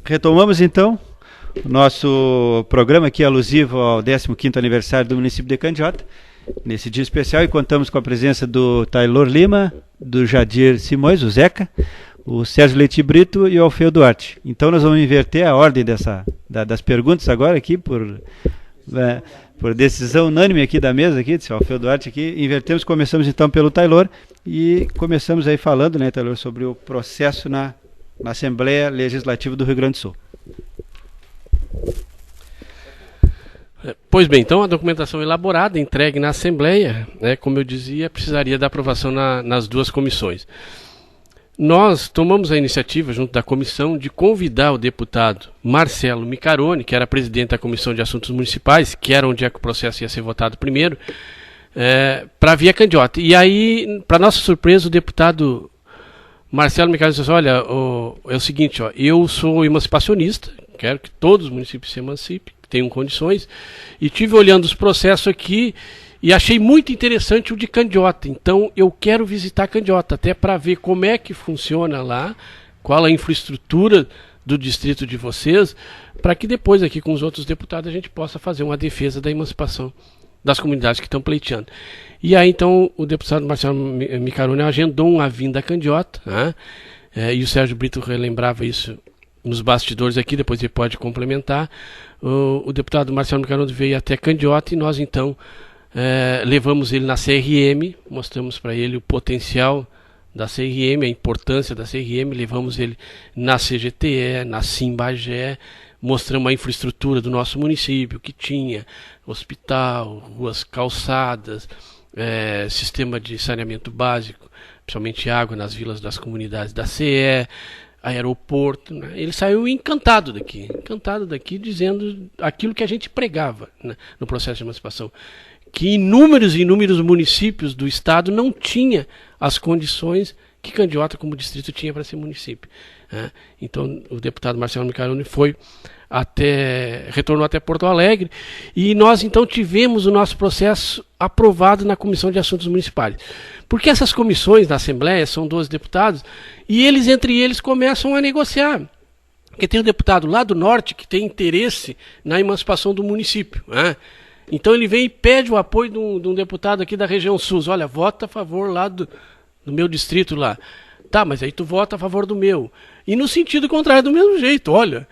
Retomamos então o nosso programa aqui alusivo ao 15º aniversário do município de Candiota, nesse dia especial, e contamos com a presença do Taylor Lima, do Jadir Simões, o Zeca, o Sérgio Leite Brito e o Alfeu Duarte. Então nós vamos inverter a ordem das perguntas agora aqui, por decisão unânime aqui da mesa, aqui, do Alfeu Duarte aqui. Invertemos, começamos então pelo Taylor e começamos aí falando, né, Taylor, sobre o processo na Assembleia Legislativa do Rio Grande do Sul. Pois bem, então a documentação elaborada, entregue na Assembleia, né, como eu dizia, precisaria da aprovação nas duas comissões. Nós tomamos a iniciativa, junto da comissão, de convidar o deputado Marcelo Micaroni, que era presidente da Comissão de Assuntos Municipais, que era onde o processo ia ser votado primeiro, para vir a Candiota. E aí, para nossa surpresa, o deputado Marcelo Micaroni disse: olha, é o seguinte, eu sou emancipacionista, quero que todos os municípios se emancipem, que tenham condições, e tive olhando os processos aqui e achei muito interessante o de Candiota. Então eu quero visitar Candiota, até para ver como é que funciona lá, qual a infraestrutura do distrito de vocês, para que depois aqui com os outros deputados a gente possa fazer uma defesa da emancipação das comunidades que estão pleiteando. E aí então o deputado Marcelo Micaroni agendou uma vinda a Candiota, né? E o Sérgio Brito relembrava isso nos bastidores aqui, depois ele pode complementar. O deputado Marcelo Micaroni veio até Candiota e nós então levamos ele na CRM, mostramos para ele o potencial da CRM, a importância da CRM, levamos ele na CGTE, na Simbagé, mostramos a infraestrutura do nosso município, que tinha hospital, ruas calçadas, sistema de saneamento básico, principalmente água nas vilas das comunidades da CE, aeroporto, né? Ele saiu encantado daqui, dizendo aquilo que a gente pregava, né, no processo de emancipação, que inúmeros e inúmeros municípios do estado não tinham as condições que Candiota como distrito tinha para ser município, né? Então o deputado Marcelo Micaroni retornou até Porto Alegre e nós então tivemos o nosso processo aprovado na Comissão de Assuntos Municipais. Porque essas comissões da Assembleia são 12 deputados e eles entre eles começam a negociar. Porque tem um deputado lá do norte que tem interesse na emancipação do município, né? Então ele vem e pede o apoio de um deputado aqui da região sul. Olha, vota a favor lá do meu distrito lá. Tá, mas aí tu vota a favor do meu. E no sentido contrário, do mesmo jeito. Olha,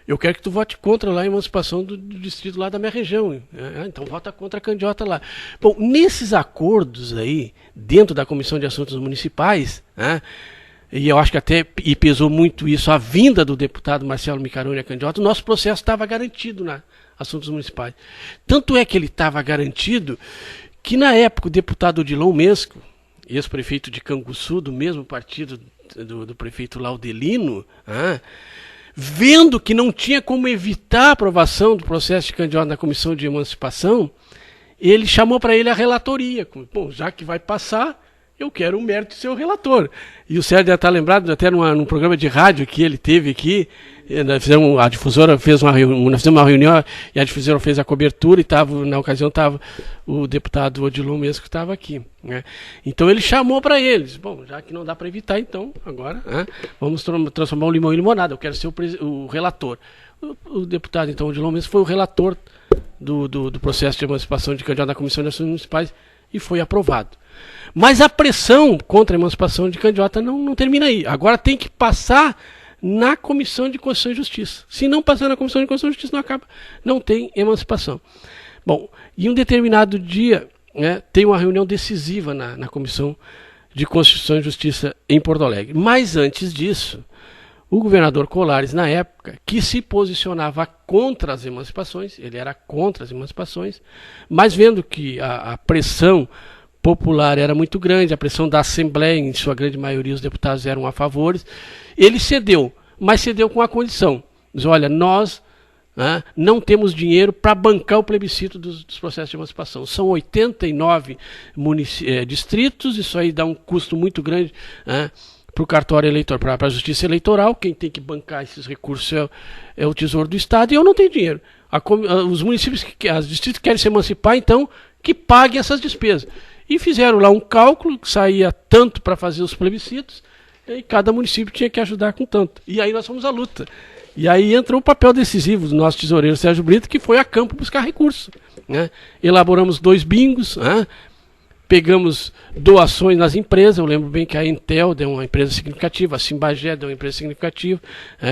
eu quero que tu vote contra lá a emancipação do distrito lá da minha região. Então vota contra a Candiota lá. Bom, nesses acordos aí, dentro da Comissão de Assuntos Municipais, e eu acho que até pesou muito isso, a vinda do deputado Marcelo Micaroni a Candiota, o nosso processo estava garantido na Assuntos Municipais. Tanto é que ele estava garantido que na época o deputado Odilon Mesco, ex-prefeito de Canguçu, do mesmo partido do prefeito Laudelino, vendo que não tinha como evitar a aprovação do processo de Candiota na Comissão de Emancipação, ele chamou para ele a relatoria. Bom, já que vai passar, eu quero o mérito de ser o relator. E o Sérgio já está lembrado até num programa de rádio que ele teve aqui, a difusora fez nós fizemos uma reunião e a difusora fez a cobertura e na ocasião estava o deputado Odilon mesmo que estava aqui, né? Então ele chamou para eles: bom, já que não dá para evitar, então agora vamos transformar o limão em limonada, eu quero ser o relator. O deputado então Odilon mesmo foi o relator do processo de emancipação de Candiota da Comissão de Assuntos Municipais e foi aprovado. Mas a pressão contra a emancipação de Candiota não termina aí. Agora tem que passar na Comissão de Constituição e Justiça. Se não passar na Comissão de Constituição e Justiça, não tem emancipação. Bom, em um determinado dia, tem uma reunião decisiva na Comissão de Constituição e Justiça em Porto Alegre. Mas antes disso, o governador Colares, na época, que se posicionava contra as emancipações, ele era contra as emancipações, mas vendo que a pressão popular era muito grande, a pressão da Assembleia, em sua grande maioria os deputados eram a favor, ele cedeu, mas cedeu com a condição. Diz: olha, nós não temos dinheiro para bancar o plebiscito dos processos de emancipação. São 89 distritos, isso aí dá um custo muito grande para o cartório eleitor, para a justiça eleitoral. Quem tem que bancar esses recursos é o Tesouro do Estado, e eu não tenho dinheiro. Os municípios, os distritos que querem se emancipar, então, que paguem essas despesas. E fizeram lá um cálculo que saía tanto para fazer os plebiscitos e cada município tinha que ajudar com tanto. E aí nós fomos à luta. E aí entrou o papel decisivo do nosso tesoureiro Sérgio Brito, que foi a campo buscar recursos, né? Elaboramos 2 bingos, né? Pegamos doações nas empresas. Eu lembro bem que a Intel deu uma empresa significativa, a Simbagé deu uma empresa significativa,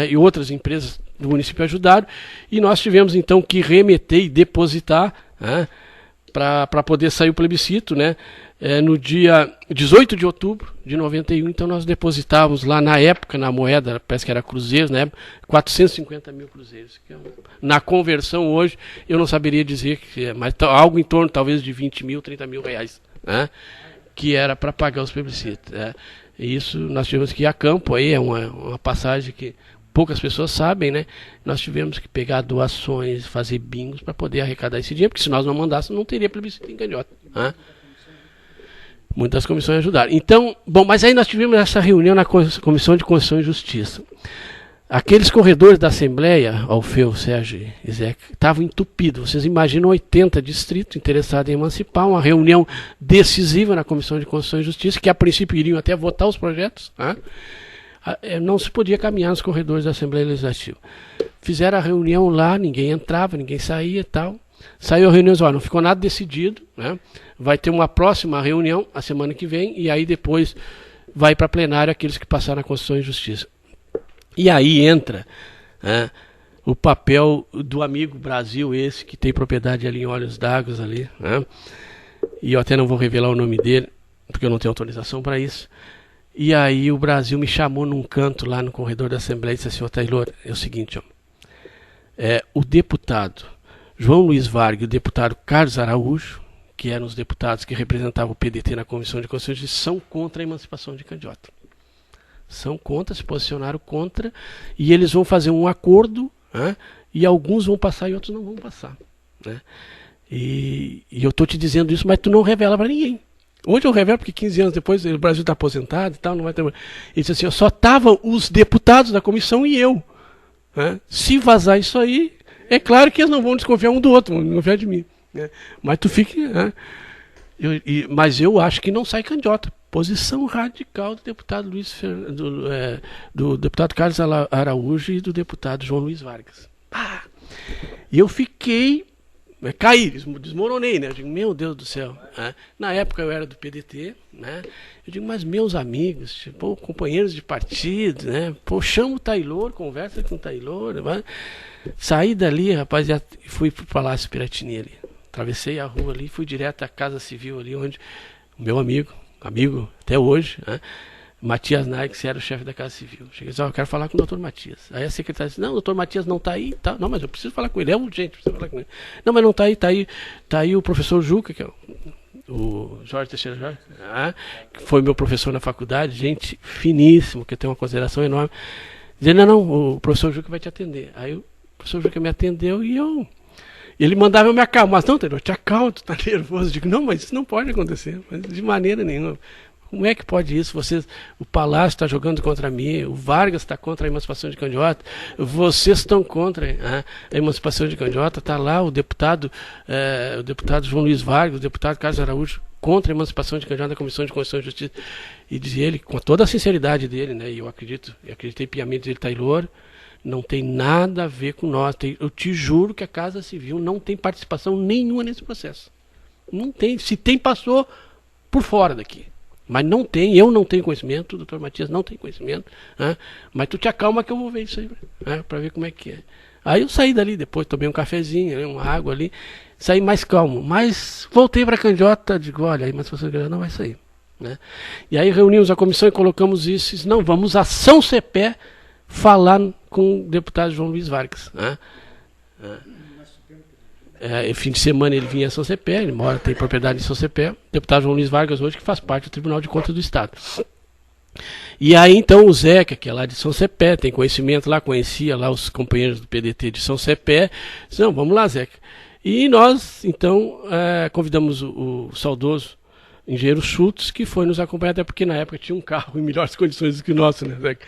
e outras empresas do município ajudaram. E nós tivemos então que remeter e depositar, né, para poder sair o plebiscito, né? No dia 18 de outubro de 91, então nós depositávamos lá na época, na moeda, parece que era cruzeiros, né, 450 mil cruzeiros. Que na conversão hoje, eu não saberia dizer, mas algo em torno talvez de 20 mil, 30 mil reais, né, que era para pagar os plebiscitos. Né. E isso nós tivemos que ir a campo, aí é uma passagem que poucas pessoas sabem, né? Nós tivemos que pegar doações, fazer bingos para poder arrecadar esse dinheiro, porque se nós não mandássemos, não teria plebiscito em Candiota. Né? Muitas comissões ajudaram. Então, bom, mas aí nós tivemos essa reunião na Comissão de Constituição e Justiça. Aqueles corredores da Assembleia, Alfeu, Sérgio e Zé, estavam entupidos. Vocês imaginam 80 distritos interessados em emancipar, uma reunião decisiva na Comissão de Constituição e Justiça, que a princípio iriam até votar os projetos, né? Não se podia caminhar nos corredores da Assembleia Legislativa. Fizeram a reunião lá, ninguém entrava, ninguém saía e tal. Saiu a reunião, não ficou nada decidido, né? Vai ter uma próxima reunião a semana que vem, e aí depois vai para plenário aqueles que passaram na Constituição e Justiça. E aí entra, né, o papel do amigo Brasil, esse que tem propriedade ali em Olhos d'Água ali, né? E eu até não vou revelar o nome dele, porque eu não tenho autorização para isso. E aí o Brasil me chamou num canto lá no corredor da Assembleia e disse assim: Taylor, é o seguinte, ó, o deputado João Luiz Vargas e o deputado Carlos Araújo, que eram os deputados que representavam o PDT na Comissão de Constituição e Justiça, são contra a emancipação de Candiota. São contra, se posicionaram contra, e eles vão fazer um acordo, né, e alguns vão passar e outros não vão passar. Né? E eu estou te dizendo isso, mas tu não revela para ninguém. Hoje eu revelo porque 15 anos depois o Brasil está aposentado e tal, não vai ter. Ele disse assim: só estavam os deputados da comissão e eu. Né? Se vazar isso aí, é claro que eles não vão desconfiar um do outro, vão desconfiar de mim. Né? Mas tu fica. Né? Mas eu acho que não sai Candiota. Posição radical do deputado do deputado Carlos Araújo e do deputado João Luiz Vargas. E eu fiquei. Caí, desmoronei, né? Eu digo, meu Deus do céu. Né? Na época eu era do PDT, né? Eu digo, mas meus amigos, tipo, companheiros de partido, né? Pô, chama o Taylor, conversa com o Taylor. Né? Saí dali, rapaz, e fui pro Palácio Piratini ali. Atravessei a rua ali, fui direto à Casa Civil ali, onde o meu amigo até hoje, né? Matias Naik, que era o chefe da Casa Civil. Cheguei e disse: eu quero falar com o doutor Matias. Aí a secretária disse: não, o doutor Matias não está aí. Tá. Não, mas eu preciso falar com ele, é urgente, preciso falar com ele. Não, mas não está aí, tá aí o professor Juca, que é o Jorge Teixeira Jorge, que foi meu professor na faculdade, gente finíssimo, que eu tenho uma consideração enorme. Dizendo: não, o professor Juca vai te atender. Aí o professor Juca me atendeu e ele mandava eu me acalmar. Mas não, Taylor, te acalma, tu tá nervoso. Eu digo: não, mas isso não pode acontecer, mas de maneira nenhuma. Como é que pode isso? O Palácio está jogando contra mim, o Vargas está contra a emancipação de Candiota, vocês estão contra a emancipação de Candiota, está lá o deputado João Luiz Vargas, o deputado Carlos Araújo, contra a emancipação de Candiota da Comissão de Constituição e Justiça. E diz ele, com toda a sinceridade dele, né, e eu acreditei piamente nele, Taylor, não tem nada a ver com nós. Eu te juro que a Casa Civil não tem participação nenhuma nesse processo. Não tem. Se tem, passou por fora daqui. Mas não tem, eu não tenho conhecimento, o doutor Matias não tem conhecimento, né? Mas tu te acalma que eu vou ver isso aí, né? Para ver como é que é. Aí eu saí dali depois, tomei um cafezinho, né? Uma água ali, saí mais calmo. Mas voltei para a Candiota, digo, olha, aí, mas você não vai sair. Né? E aí reunimos a comissão e colocamos isso, e disse, não, vamos a São Cepé falar com o deputado João Luiz Vargas. Né? Fim de semana ele vinha a São Cepé, ele tem propriedade em São Cepé, o deputado João Luiz Vargas hoje que faz parte do Tribunal de Contas do Estado. E aí então o Zeca, que é lá de São Cepé, tem conhecimento lá, conhecia lá os companheiros do PDT de São Cepé, disse, não, vamos lá, Zeca. E nós então convidamos o saudoso engenheiro Schultz, que foi nos acompanhar, até porque na época tinha um carro em melhores condições do que o nosso, né, Zeca?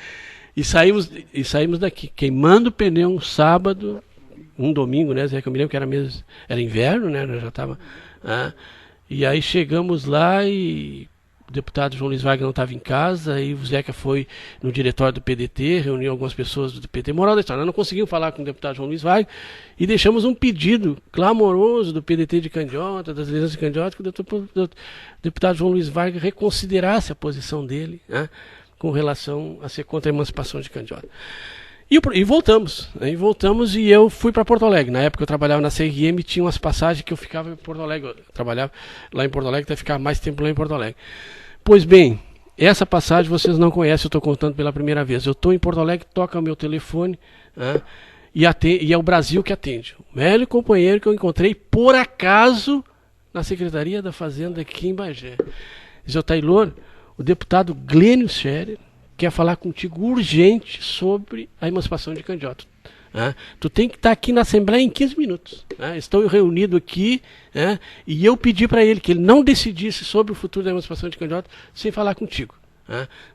E saímos daqui, queimando o pneu um sábado, um domingo, né, Zé, que eu me lembro que era inverno, né, nós já estava, e aí chegamos lá e deputado João Luiz Wagner não estava em casa, aí o Zeca foi no diretório do PDT, reuniu algumas pessoas do PDT. Moral da história, nós não conseguimos falar com o deputado João Luiz Wagner e deixamos um pedido clamoroso do PDT de Candiota, das lideranças de Candiota, que o deputado João Luiz Wagner reconsiderasse a posição dele, né, com relação a ser contra a emancipação de Candiota. E voltamos, né, e eu fui para Porto Alegre. Na época eu trabalhava na CRM, tinha umas passagens que eu ficava em Porto Alegre. Eu trabalhava lá em Porto Alegre, até ficar mais tempo lá em Porto Alegre. Pois bem, essa passagem vocês não conhecem, eu estou contando pela primeira vez. Eu estou em Porto Alegre, toca o meu telefone, né, e é o Brasil que atende. O melhor companheiro que eu encontrei, por acaso, na Secretaria da Fazenda aqui em Bagé. Diz: ô Taylor, o deputado Glênio Scherer quer falar contigo urgente sobre a emancipação de Candiota. Tu tem que estar aqui na Assembleia em 15 minutos. Estou reunido aqui, e eu pedi para ele que ele não decidisse sobre o futuro da emancipação de Candiota sem falar contigo.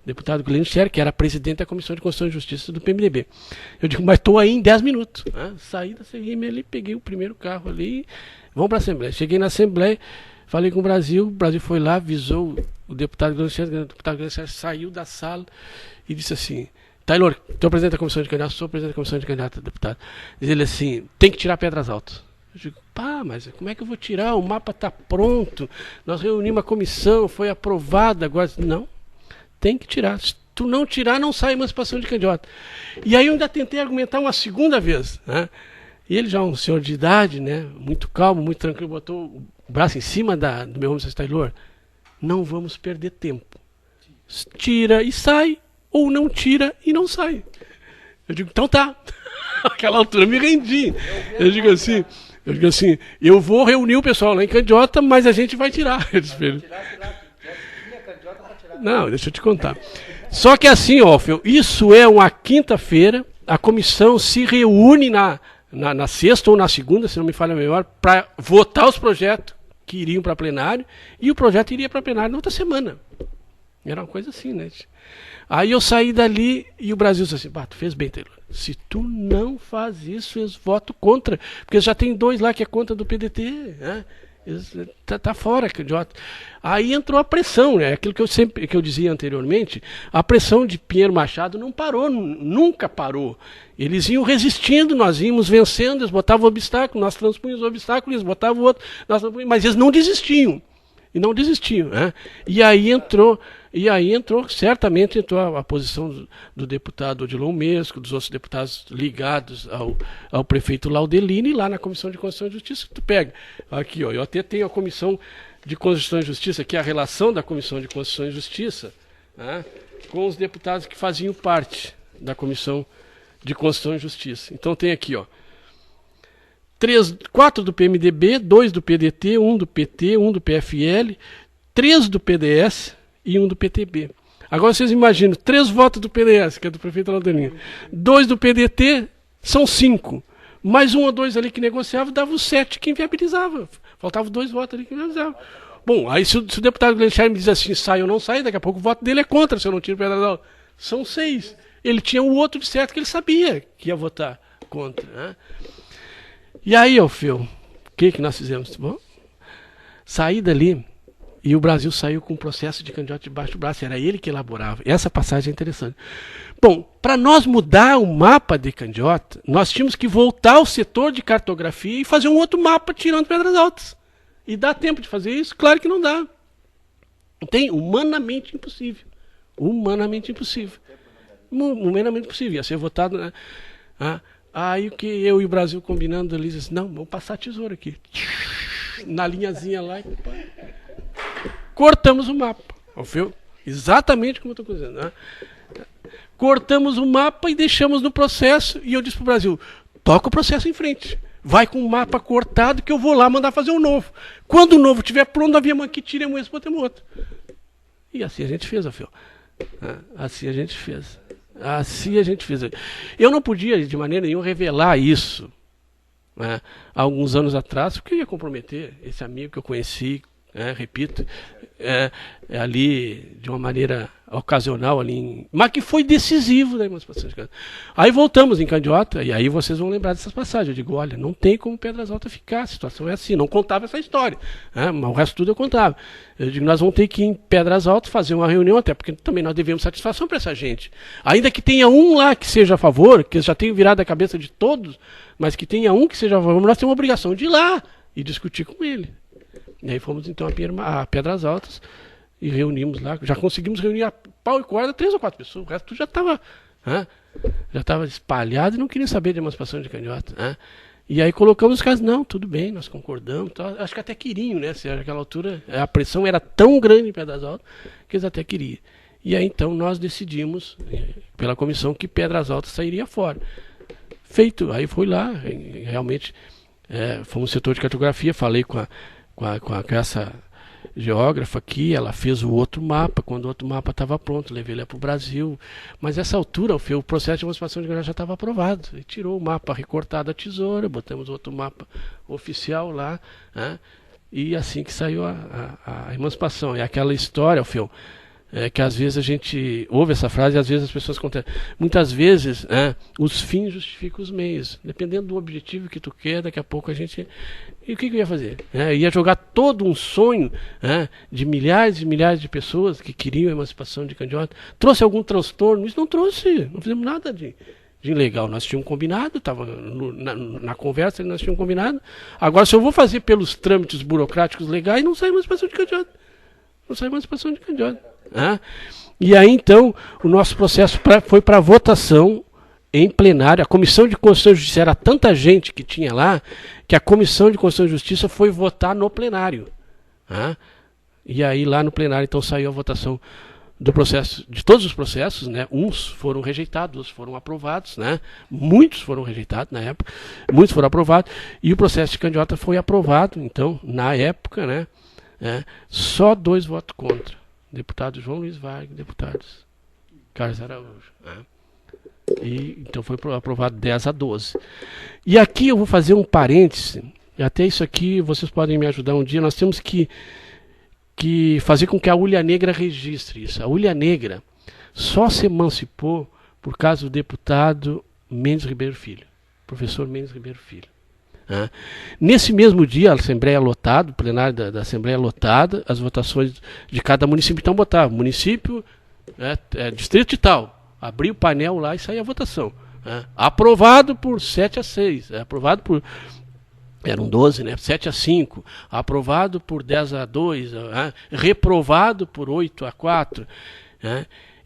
Deputado Glênio Scherer, que era presidente da Comissão de Constituição e Justiça do PMDB. Eu digo: mas estou aí em 10 minutos. Saí da CRM ali, peguei o primeiro carro ali, vamos para a Assembleia. Cheguei na Assembleia, falei com o Brasil foi lá, avisou o deputado Glênio Scherer saiu da sala e disse assim: Taylor, tu é presidente da Comissão de Candidatos? Sou presidente da Comissão de Candidatos, deputado. Diz ele assim: tem que tirar Pedras Altas. Eu digo: pá, mas como é que eu vou tirar? O mapa está pronto, nós reunimos a comissão, foi aprovada, agora... Não, tem que tirar. Se tu não tirar, não sai a emancipação de Candiota. E aí eu ainda tentei argumentar uma segunda vez, né? E ele já é um senhor de idade, né, muito calmo, muito tranquilo, botou o braço em cima do meu ombro e disse: Taylor, não vamos perder tempo. Tira e sai, ou não tira e não sai. Eu digo: então tá. Naquela altura eu me rendi. Eu digo assim, eu vou reunir o pessoal lá em Candiota, mas a gente vai tirar. Eu disse: não, deixa eu te contar. Só que assim, Alfio, isso é uma quinta-feira, a comissão se reúne na sexta ou na segunda, se não me falha melhor, para votar os projetos que iriam para plenário, e o projeto iria para plenário na outra semana. Era uma coisa assim, né? Aí eu saí dali e o Brasil disse assim: tu fez bem, Taylor. Se tu não faz isso, eles votam contra. Porque já tem 2 lá que é contra do PDT, né? Tá fora, Candiota. Aí entrou a pressão, né? Aquilo que eu dizia anteriormente, a pressão de Pinheiro Machado não parou, nunca parou. Eles iam resistindo, nós íamos vencendo, eles botavam obstáculo, nós transpunhamos o obstáculo, eles botavam o outro, mas eles não desistiam. E não desistiam, né? E aí entrou, certamente entrou a posição do deputado Odilon Mesco, dos outros deputados ligados ao prefeito Laudelini, lá na Comissão de Constituição e Justiça, que tu pega. Aqui, ó, eu até tenho a Comissão de Constituição e Justiça, que é a relação da Comissão de Constituição e Justiça, né, com os deputados que faziam parte da Comissão de Constituição e Justiça. Então tem aqui, ó, 4 do PMDB, 2 do PDT, 1 do PT, 1 do PFL, 3 do PDS e 1 do PTB. Agora vocês imaginam, 3 votos do PDS, que é do prefeito Laudelini, 2 do PDT, são 5. Mais 1 ou 2 ali que negociava, dava os 7 que inviabilizava. Faltavam 2 votos ali que inviabilizavam. Bom, aí se o deputado Glênio Scherer me diz assim: sai ou não sai, daqui a pouco o voto dele é contra se eu não tiro Pedras Altas. São 6. Ele tinha o outro de certo que ele sabia que ia votar contra, né? E aí, Alfio, o que nós fizemos? Bom, saí dali e o Brasil saiu com um processo de candidato debaixo do braço. Era ele que elaborava. Essa passagem é interessante. Bom, para nós mudar o mapa de Candiota, nós tínhamos que voltar ao setor de cartografia e fazer um outro mapa tirando Pedras Altas. E dá tempo de fazer isso? Claro que não dá. Tem humanamente impossível. Humanamente impossível. Humanamente impossível. Ia ser votado, né? Aí o que eu e o Brasil combinando ali, disse: não, vamos passar a tesoura aqui. Na linhazinha lá. Cortamos o mapa. Exatamente como eu estou dizendo, né? Cortamos o mapa e deixamos no processo. E eu disse para o Brasil: toca o processo em frente. Vai com o mapa cortado que eu vou lá mandar fazer um novo. Quando o novo estiver pronto, havíamos aqui, tiremos esse, botemos outro. E assim a gente fez, Alfio. Assim a gente fez. Assim a gente fez. Eu não podia, de maneira nenhuma, revelar isso, né, há alguns anos atrás, porque eu ia comprometer esse amigo que eu conheci repito, ali de uma maneira ocasional, mas que foi decisivo da emancipação de Candiota. Aí voltamos em Candiota, e aí vocês vão lembrar dessas passagens. Eu digo, olha, não tem como Pedras Altas ficar, a situação é assim. Não contava essa história, mas o resto tudo eu contava. Eu digo, nós vamos ter que ir em Pedras Altas fazer uma reunião, até porque também nós devemos satisfação para essa gente. Ainda que tenha um lá que seja a favor, que já tenha virado a cabeça de todos, mas que tenha um que seja a favor, nós temos a obrigação de ir lá e discutir com ele. E aí fomos então a Pedras Altas e reunimos lá. Já conseguimos reunir a pau e corda 3 ou 4 pessoas. O resto já estava espalhado e não queria saber de emancipação de Candiota. E aí colocamos os caras, não, tudo bem, nós concordamos. Acho que até queriam, né? Naquela altura a pressão era tão grande em Pedras Altas que eles até queriam. E aí então nós decidimos, pela comissão, que Pedras Altas sairia fora. Feito, aí foi lá, realmente fomos no setor de cartografia, falei com essa geógrafa aqui, ela fez o outro mapa, quando o outro mapa estava pronto, levei ele para o Brasil, mas nessa altura o processo de emancipação de Candiota já estava aprovado, e tirou o mapa recortado à tesoura, botamos outro mapa oficial lá, e assim que saiu a emancipação. E aquela história, Alfeu, que às vezes a gente ouve essa frase e às vezes as pessoas contam. Muitas vezes os fins justificam os meios. Dependendo do objetivo que tu quer, daqui a pouco a gente... E o que eu ia fazer? Ia jogar todo um sonho de milhares e milhares de pessoas que queriam a emancipação de Candiota. Trouxe algum transtorno? Isso não trouxe. Não fizemos nada de ilegal. Nós tínhamos combinado, estava na conversa, nós tínhamos combinado. Agora, se eu vou fazer pelos trâmites burocráticos legais, não sai emancipação de Candiota. Não sai emancipação de Candiota. E aí então o nosso processo foi para votação em plenário. A Comissão de Constituição e Justiça era tanta gente que tinha lá que a Comissão de Constituição e Justiça foi votar no plenário. E aí lá no plenário então saiu a votação do processo, de todos os processos, né? Uns foram rejeitados, outros foram aprovados, né? Muitos foram rejeitados na época, muitos foram aprovados, e o processo de Candiota foi aprovado, então, na época, né? Só 2 votos contra. Deputado João Luiz Wagner, deputados Carlos Araújo. E então foi aprovado 10-12. E aqui eu vou fazer um parêntese, e até isso aqui vocês podem me ajudar um dia. Nós temos que fazer com que a Ulha Negra registre isso. A Ulha Negra só se emancipou por causa do deputado Mendes Ribeiro Filho, professor Mendes Ribeiro Filho. Nesse mesmo dia, a Assembleia lotada, o plenário da Assembleia lotada, as votações de cada município. Então botava município, distrito e tal, abria o painel lá e saía a votação. Aprovado por 7-6, aprovado por... Eram 12, né? 7-5, aprovado por 10-2, reprovado por 8-4.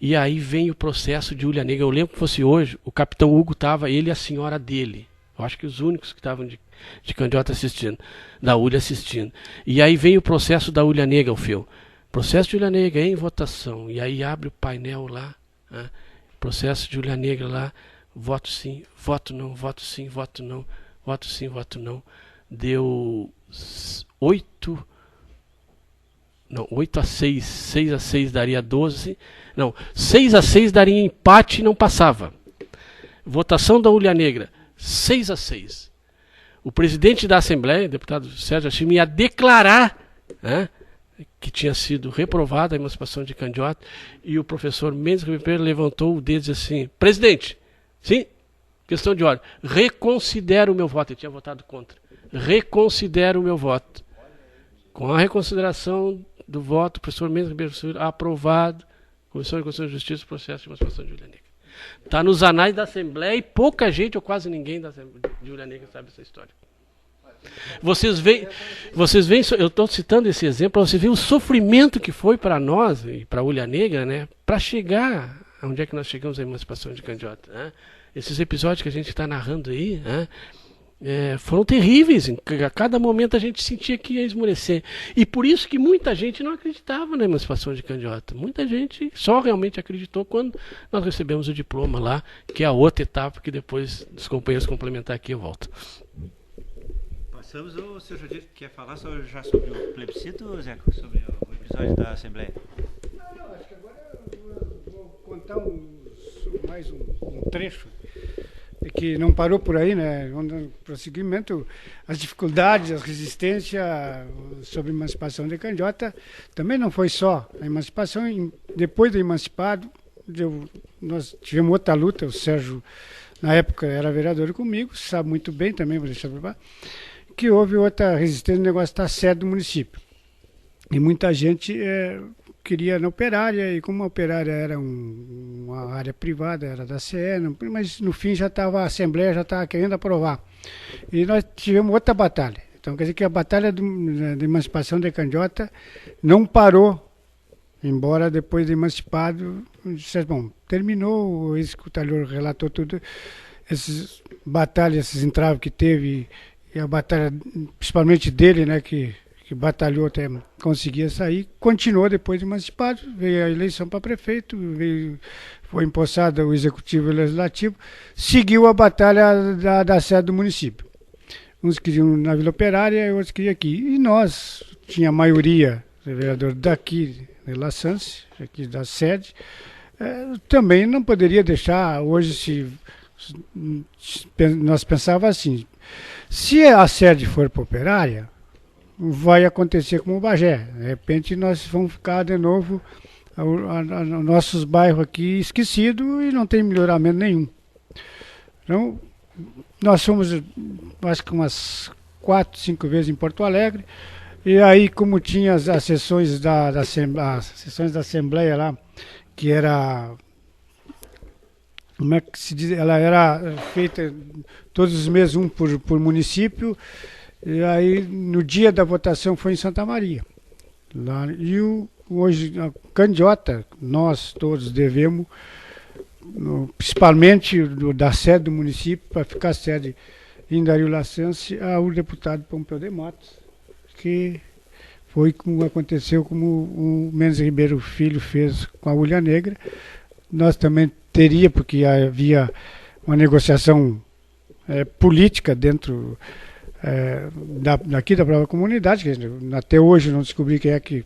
E aí vem o processo de Ulha Negra. Eu lembro que fosse hoje, o capitão Hugo estava, ele e a senhora dele. Eu acho que os únicos que estavam de Candiota assistindo, da Ulha assistindo. E aí vem o processo da Ulha Negra, processo de Ulha Negra em votação. E aí abre o painel lá, processo de Ulha Negra lá, voto sim, voto não, voto sim, voto não, voto sim, voto não. Deu 8-6, 6-6 daria 12, não, 6-6 daria empate e não passava. Votação da Ulha Negra, 6-6. O presidente da Assembleia, o deputado Sérgio Achim, ia declarar que tinha sido reprovada a emancipação de Candiota, e o professor Mendes Ribeiro levantou o dedo e disse assim: presidente, sim, questão de ordem, reconsidero o meu voto. Ele tinha votado contra. Reconsidero o meu voto. Com a reconsideração do voto, o professor Mendes Ribeiro aprovado, Comissão de Constituição e Justiça, processo de emancipação de Ulha Negra. Está nos anais da Assembleia e pouca gente, ou quase ninguém de Ulha Negra sabe essa história. Vocês veem, eu estou citando esse exemplo para vocês verem o sofrimento que foi para nós e para a Ulha Negra, né, para chegar onde é que nós chegamos à emancipação de Candiota. Esses episódios que a gente está narrando aí, foram terríveis. A cada momento a gente sentia que ia esmorecer. E por isso que muita gente não acreditava na emancipação de Candiota. Muita gente só realmente acreditou quando nós recebemos o diploma lá, que é a outra etapa que depois dos companheiros complementar aqui eu volto. Passamos, o senhor Jadir quer falar já sobre o plebiscito, Zeco? Sobre o episódio da Assembleia? Não, acho que agora eu vou contar mais um trecho que não parou por aí, né? No prosseguimento, as dificuldades, a resistência sobre a emancipação de Candiota também não foi só a emancipação. Depois do emancipado, nós tivemos outra luta. O Sérgio, na época, era vereador comigo, sabe muito bem também, vou deixar para que houve outra resistência no negócio da sede do município. E muita gente queria na operária, e como a operária era uma área privada, era da CE, mas no fim a Assembleia já estava querendo aprovar. E nós tivemos outra batalha. Então quer dizer que a batalha de emancipação de Candiota não parou, embora depois de emancipado, bom, terminou, o ex-escutalhor relatou tudo, essas batalhas, esses entraves que teve, e a batalha principalmente dele, né, que batalhou até conseguir sair, continuou depois de emancipado, veio a eleição para prefeito, foi empossado o executivo e o legislativo, seguiu a batalha da sede do município. Uns queriam na Vila Operária e outros queriam aqui. E nós, tinha a maioria, vereador daqui, de La Sance, aqui da sede, também não poderia deixar, hoje nós pensávamos assim, se a sede for para Operária, vai acontecer como o Bagé. De repente nós vamos ficar de novo nossos bairros aqui esquecidos e não tem melhoramento nenhum. Então, nós fomos, acho que umas 4, 5 vezes em Porto Alegre, e aí como tinha as sessões as sessões da Assembleia lá, que era, como é que se diz, ela era feita todos os meses, um por município. E aí, no dia da votação, foi em Santa Maria. Lá, e hoje, a Candiota, nós todos devemos, principalmente da sede do município, para ficar sede em Dario Lassance, ao deputado Pompeu de Matos, que foi como aconteceu, como o Mendes Ribeiro Filho fez com a Ulha Negra. Nós também teria, porque havia uma negociação política dentro daqui da própria comunidade, que até hoje não descobri quem é que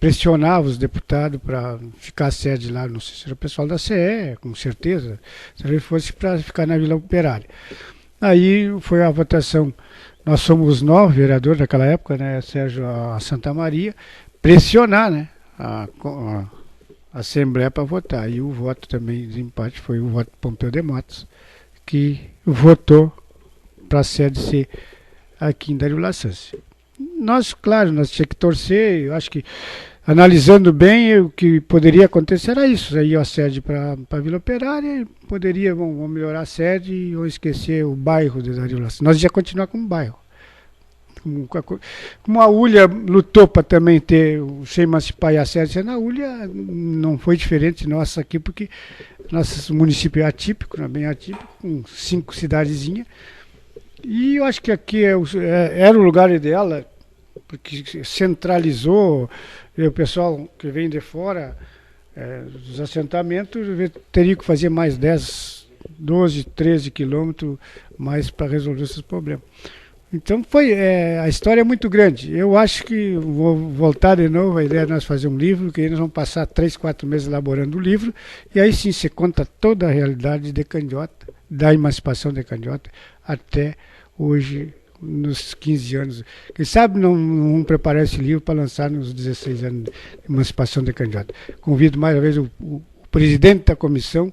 pressionava os deputados para ficar sede lá, não sei se era o pessoal da CE, com certeza, se ele fosse para ficar na Vila Operária. Aí foi a votação, nós somos 9 vereadores naquela época, né, Sérgio, a Santa Maria, pressionar, né, a Assembleia para votar. E o voto também de empate foi o voto de Pompeu de Matos, que votou para a sede ser aqui em Dario Lassance. Nós, claro, nós tínhamos que torcer, eu acho que, analisando bem, o que poderia acontecer era isso, aí a sede para a Vila Operária, poderia, vamos melhorar a sede e ou esquecer o bairro de Dario Lassance. Nós ia continuar como bairro. Como a Ulha lutou para também ter, se emancipar e a sede ser na Ulha, não foi diferente nossa aqui, porque nosso município é atípico, não é bem atípico, com 5 cidadezinhas. E eu acho que aqui era o lugar ideal, porque centralizou, e o pessoal que vem de fora dos assentamentos teria que fazer mais 10, 12, 13 quilômetros mais para resolver esses problemas. Então a história é muito grande. Eu acho que vou voltar de novo, a ideia é nós fazer um livro, que aí nós vamos passar 3, 4 meses elaborando o livro, e aí sim você conta toda a realidade de Candiota, da emancipação de Candiota, até hoje, nos 15 anos. Quem sabe não vamos preparar esse livro para lançar nos 16 anos de emancipação de Candiota. Convido mais uma vez o presidente da comissão,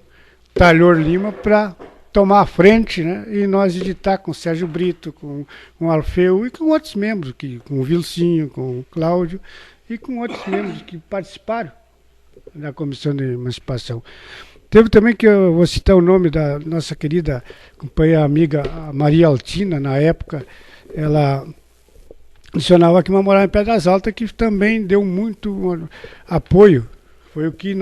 Taylor Lima, para tomar a frente, né, e nós editar com o Sérgio Brito, com o Alfeu e com outros membros, com o Vilcinho, com o Cláudio e com outros membros que participaram da comissão de emancipação. Teve também, que eu vou citar o nome da nossa querida companheira amiga Maria Altina, na época, ela funcionava aqui, uma morava em Pedras Altas, que também deu muito apoio. Foi o que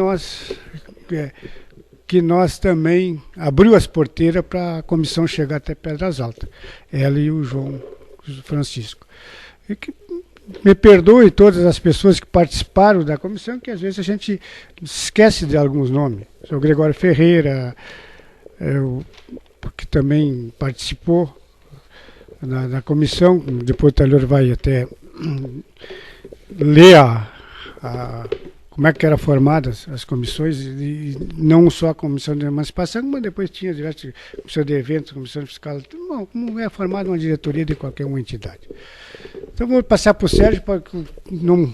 nós também abriu as porteiras para a comissão chegar até Pedras Altas, ela e o João Francisco. E que me perdoe todas as pessoas que participaram da comissão, que às vezes a gente esquece de alguns nomes. O senhor Gregório Ferreira, que também participou na comissão, depois o Taylor vai até ler como é que eram formadas as comissões, e não só a comissão de emancipação, mas depois tinha diversas comissão de eventos, comissão fiscal, como é formada uma diretoria de qualquer uma entidade. Então vou passar para o Sérgio para não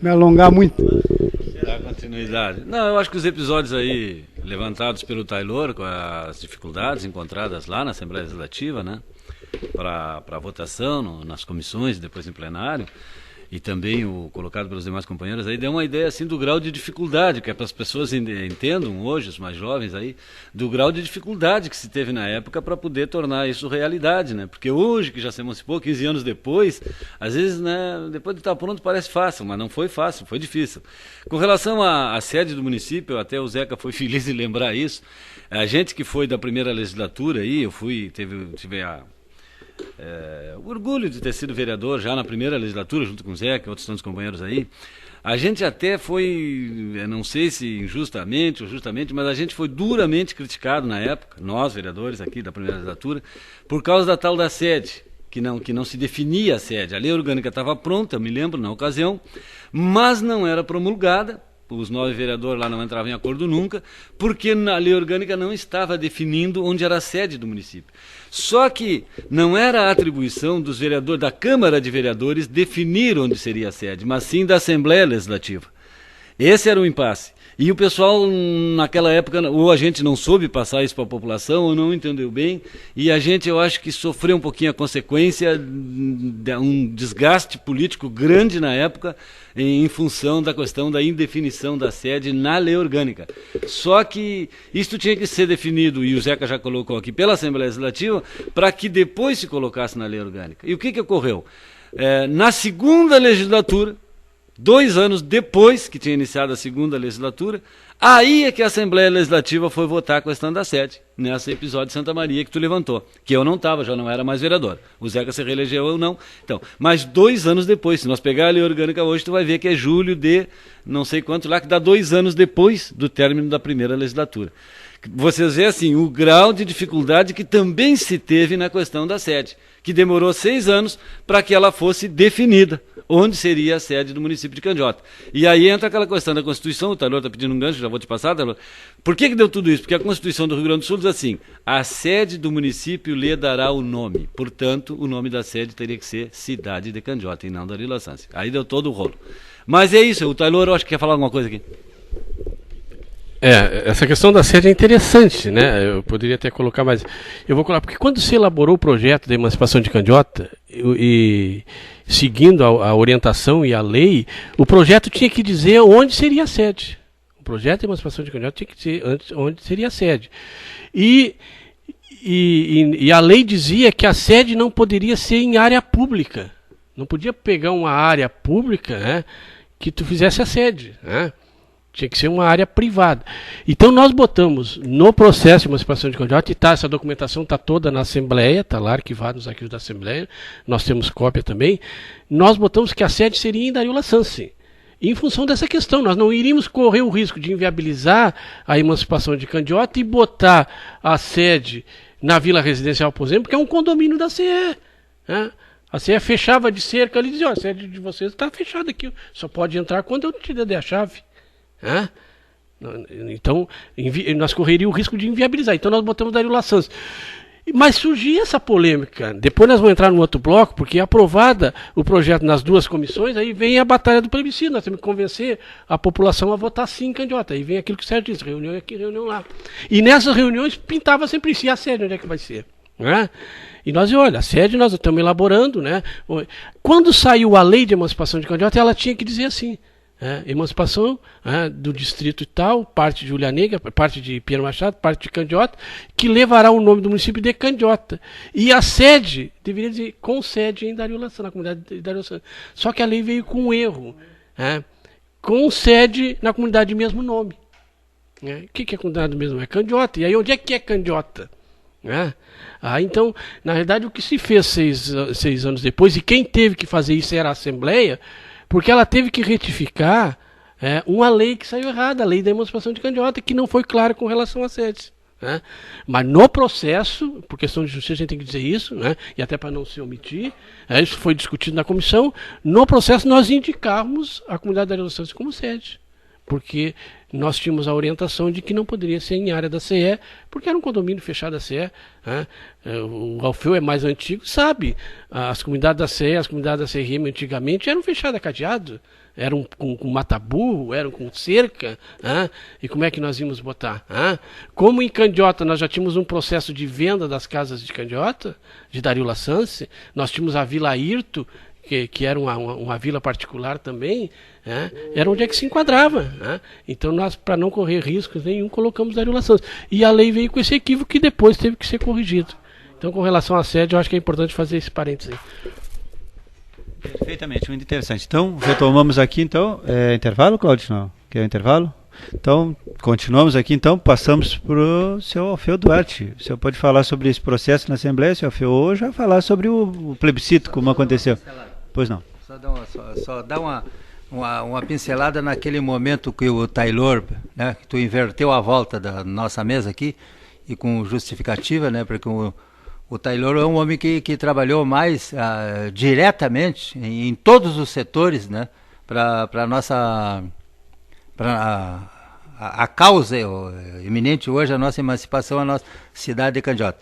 me alongar muito. Dar continuidade. Não, eu acho que os episódios aí levantados pelo Taylor, com as dificuldades encontradas lá na Assembleia Legislativa, né, para votação nas comissões, depois em plenário, e também o colocado pelos demais companheiros aí, deu uma ideia assim do grau de dificuldade, que é para as pessoas entendam hoje, os mais jovens aí, do grau de dificuldade que se teve na época para poder tornar isso realidade, né? Porque hoje, que já se emancipou, 15 anos depois, às vezes, né, depois de estar pronto parece fácil, mas não foi fácil, foi difícil. Com relação à sede do município, até o Zeca foi feliz em lembrar isso, a gente que foi da primeira legislatura aí, eu tive o orgulho de ter sido vereador já na primeira legislatura, junto com o Zeca e outros tantos companheiros aí. A gente até foi, não sei se injustamente ou justamente, mas a gente foi duramente criticado na época, nós vereadores aqui da primeira legislatura, por causa da tal da sede, que não se definia a sede. A lei orgânica estava pronta, me lembro, na ocasião, mas não era promulgada. Os 9 vereadores lá não entravam em acordo nunca, porque na lei orgânica não estava definindo onde era a sede do município. Só que não era a atribuição dos vereadores, da Câmara de Vereadores, definir onde seria a sede, mas sim da Assembleia Legislativa. Esse era o impasse. E o pessoal, naquela época, ou a gente não soube passar isso para a população, ou não entendeu bem, e a gente, eu acho que sofreu um pouquinho a consequência de um desgaste político grande na época, em função da questão da indefinição da sede na lei orgânica. Só que isso tinha que ser definido, e o Zeca já colocou aqui, pela Assembleia Legislativa, para que depois se colocasse na lei orgânica. E o que ocorreu? Na segunda legislatura, 2 anos depois que tinha iniciado a segunda legislatura, aí é que a Assembleia Legislativa foi votar a questão da sede, nesse episódio de Santa Maria que tu levantou, que eu não estava, já não era mais vereador. O Zeca se reelegeu ou não. Então, mas 2 anos depois, se nós pegar a lei orgânica hoje, tu vai ver que é julho de não sei quanto lá, que dá 2 anos depois do término da primeira legislatura. Vocês veem assim, o grau de dificuldade que também se teve na questão da sede, que demorou 6 anos para que ela fosse definida, onde seria a sede do município de Candiota. E aí entra aquela questão da Constituição, o Taylor está pedindo um gancho, já vou te passar, Taylor. Por que deu tudo isso? Porque a Constituição do Rio Grande do Sul diz assim, a sede do município lhe dará o nome, portanto, o nome da sede teria que ser Cidade de Candiota, e não da Vila Sância. Aí deu todo o rolo. Mas é isso, o Taylor eu acho que quer falar alguma coisa aqui. Essa questão da sede é interessante, né? Eu poderia até colocar, mas eu vou colocar, porque quando se elaborou o projeto da emancipação de Candiota, e seguindo a orientação e a lei, o projeto tinha que dizer onde seria a sede. O projeto da emancipação de Candiota tinha que dizer onde seria a sede. E a lei dizia que a sede não poderia ser em área pública. Não podia pegar uma área pública, né, que tu fizesse a sede, né? Tinha que ser uma área privada. Então nós botamos no processo de emancipação de Candiota, e essa documentação está toda na Assembleia, está lá arquivado nos arquivos da Assembleia, nós temos cópia também, nós botamos que a sede seria em Darila Sansi. Em função dessa questão, nós não iríamos correr o risco de inviabilizar a emancipação de Candiota e botar a sede na Vila Residencial, por exemplo, que é um condomínio da CE. Né? A CE fechava de cerca ali e dizia, a sede de vocês está fechada aqui, só pode entrar quando eu te der a chave. Então nós correríamos o risco de inviabilizar. Então nós botamos Darila Santos. Mas surgia essa polêmica. Depois nós vamos entrar no outro bloco, porque aprovada o projeto nas 2 comissões, aí vem a batalha do plebiscito. Nós temos que convencer a população a votar sim em Candiota. Aí vem aquilo que o Sérgio disse, reunião aqui, reunião lá. E nessas reuniões pintava sempre isso, e a sede onde é que vai ser? Né? E nós, olha, a sede nós estamos elaborando, né? Quando saiu a lei de emancipação de Candiota, ela tinha que dizer assim, emancipação do distrito e tal, parte de Julia Negra, parte de Pinheiro Machado, parte de Candiota, que levará o nome do município de Candiota. E a sede deveria dizer com sede em Darila Santos, na comunidade de Darila Santos. Só que a lei veio com um erro, com sede na comunidade de mesmo nome. O que é a comunidade do mesmo nome? É Candiota. E aí onde é que é Candiota? Então, na realidade, o que se fez 6 anos depois, e quem teve que fazer isso era a Assembleia, porque ela teve que retificar uma lei que saiu errada, a lei da emancipação de Candiota, que não foi clara com relação às sedes. Mas no processo, por questão de justiça a gente tem que dizer isso, e até para não se omitir, isso foi discutido na comissão, no processo nós indicávamos a comunidade da Darila Santos como sede. porque nós tínhamos a orientação de que não poderia ser em área da CE, porque era um condomínio fechado da CE. Né? O Alfeu é mais antigo, sabe, as comunidades da CE, as comunidades da CRM antigamente eram fechadas a cadeado, eram com mataburro, eram com cerca, e como é que nós íamos botar? Como em Candiota nós já tínhamos um processo de venda das casas de Candiota, de Dario Lassance, nós tínhamos a Vila Ayrto, que era uma vila particular também, era onde é que se enquadrava. Então nós, para não correr riscos nenhum, colocamos Dario Lassance. E a lei veio com esse equívoco que depois teve que ser corrigido. Então, com relação à sede, eu acho que é importante fazer esse parênteses aí. Perfeitamente, muito interessante. Então, retomamos aqui, então, intervalo, Cláudio? Não, quer intervalo? Então, continuamos aqui, então, passamos para o senhor Alfeu Duarte. O senhor pode falar sobre esse processo na Assembleia, senhor Alfeu, ou já falar sobre o plebiscito, como aconteceu? Pois não. Só dar uma pincelada naquele momento que o Taylor, né, que tu inverteu a volta da nossa mesa aqui, e com justificativa, né, porque o Taylor é um homem que trabalhou mais diretamente em todos os setores, né, para a causa eminente hoje, a nossa emancipação, a nossa cidade de Candiota.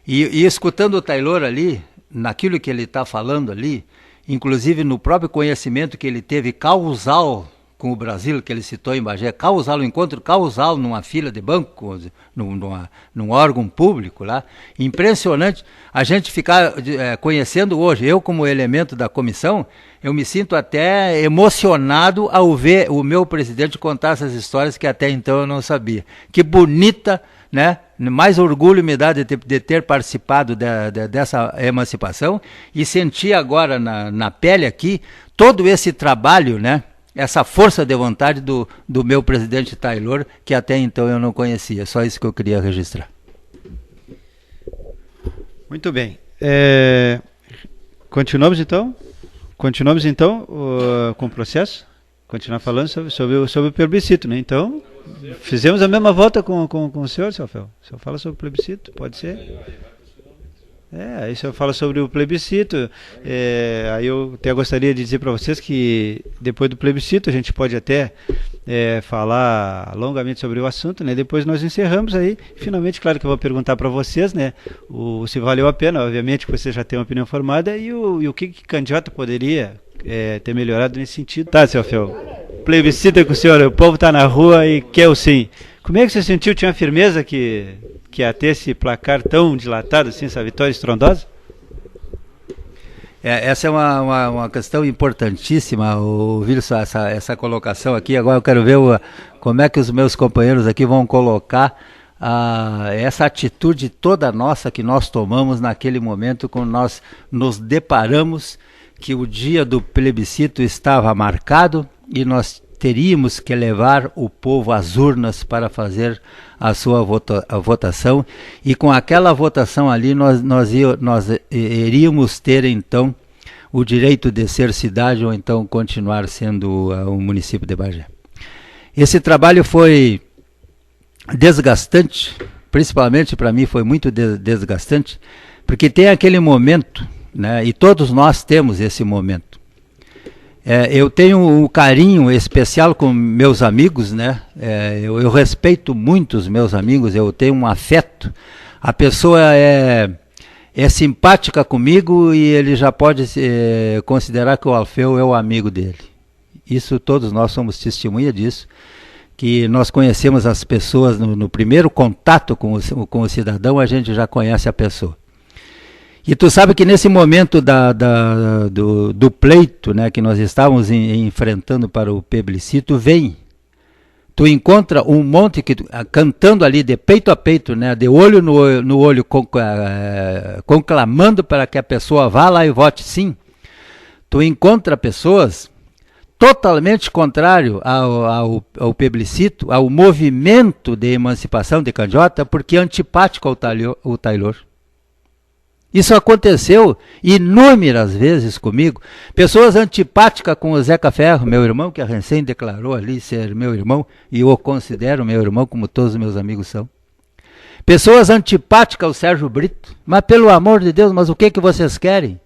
E escutando o Taylor ali, naquilo que ele está falando ali, inclusive no próprio conhecimento que ele teve causal com o Brasil, que ele citou em Bagé, causal, um encontro causal numa fila de banco, num órgão público lá, impressionante, a gente ficar conhecendo hoje, eu como elemento da comissão, eu me sinto até emocionado ao ver o meu presidente contar essas histórias que até então eu não sabia. Que bonita, né? Mais orgulho me dá de ter participado dessa emancipação e sentir agora na pele aqui todo esse trabalho, né? Essa força de vontade do meu presidente Taylor, que até então eu não conhecia. Só isso que eu queria registrar. Muito bem. Continuamos então com o processo? Continuar falando sobre o plebiscito, né? Então, fizemos a mesma volta com o senhor, seu Alfeu. O senhor fala sobre o plebiscito, pode ser? Aí o senhor fala sobre o plebiscito. Aí eu até gostaria de dizer para vocês que depois do plebiscito a gente pode até falar longamente sobre o assunto, né? Depois nós encerramos aí. Finalmente, claro que eu vou perguntar para vocês, né? Se valeu a pena, obviamente que vocês já têm uma opinião formada, e o que Candiota poderia ter melhorado nesse sentido. Tá, seu Alfeu, plebiscito com o senhor, o povo está na rua e quer o sim. Como é que você sentiu? Tinha firmeza que ia ter esse placar tão dilatado assim, essa vitória estrondosa? Essa é uma questão importantíssima, ouvir essa colocação aqui. Agora eu quero ver como é que os meus companheiros aqui vão colocar essa atitude toda nossa que nós tomamos naquele momento, quando nós nos deparamos que o dia do plebiscito estava marcado e nós teríamos que levar o povo às urnas para fazer a sua votação, e com aquela votação ali nós iríamos ter então o direito de ser cidade ou então continuar sendo o município de Bagé. Esse trabalho foi desgastante, principalmente para mim foi muito desgastante, porque tem aquele momento, né, e todos nós temos esse momento. Eu tenho um carinho especial com meus amigos, né? Eu respeito muito os meus amigos, eu tenho um afeto. A pessoa é simpática comigo e ele já pode considerar que o Alfeu é o amigo dele. Isso, todos nós somos testemunha disso, que nós conhecemos as pessoas no primeiro contato com o cidadão, a gente já conhece a pessoa. E tu sabe que nesse momento do pleito, né, que nós estávamos enfrentando para o plebiscito, tu encontra um monte cantando ali de peito a peito, né, de olho no olho, conclamando para que a pessoa vá lá e vote sim. Tu encontra pessoas totalmente contrário ao plebiscito, ao movimento de emancipação de Candiota, porque é antipático ao Taylor. Isso aconteceu inúmeras vezes comigo. Pessoas antipáticas com o Zeca Ferro, meu irmão, que recém declarou ali ser meu irmão, e eu o considero meu irmão, como todos os meus amigos são. Pessoas antipáticas ao Sérgio Brito. Mas pelo amor de Deus, mas o que vocês querem?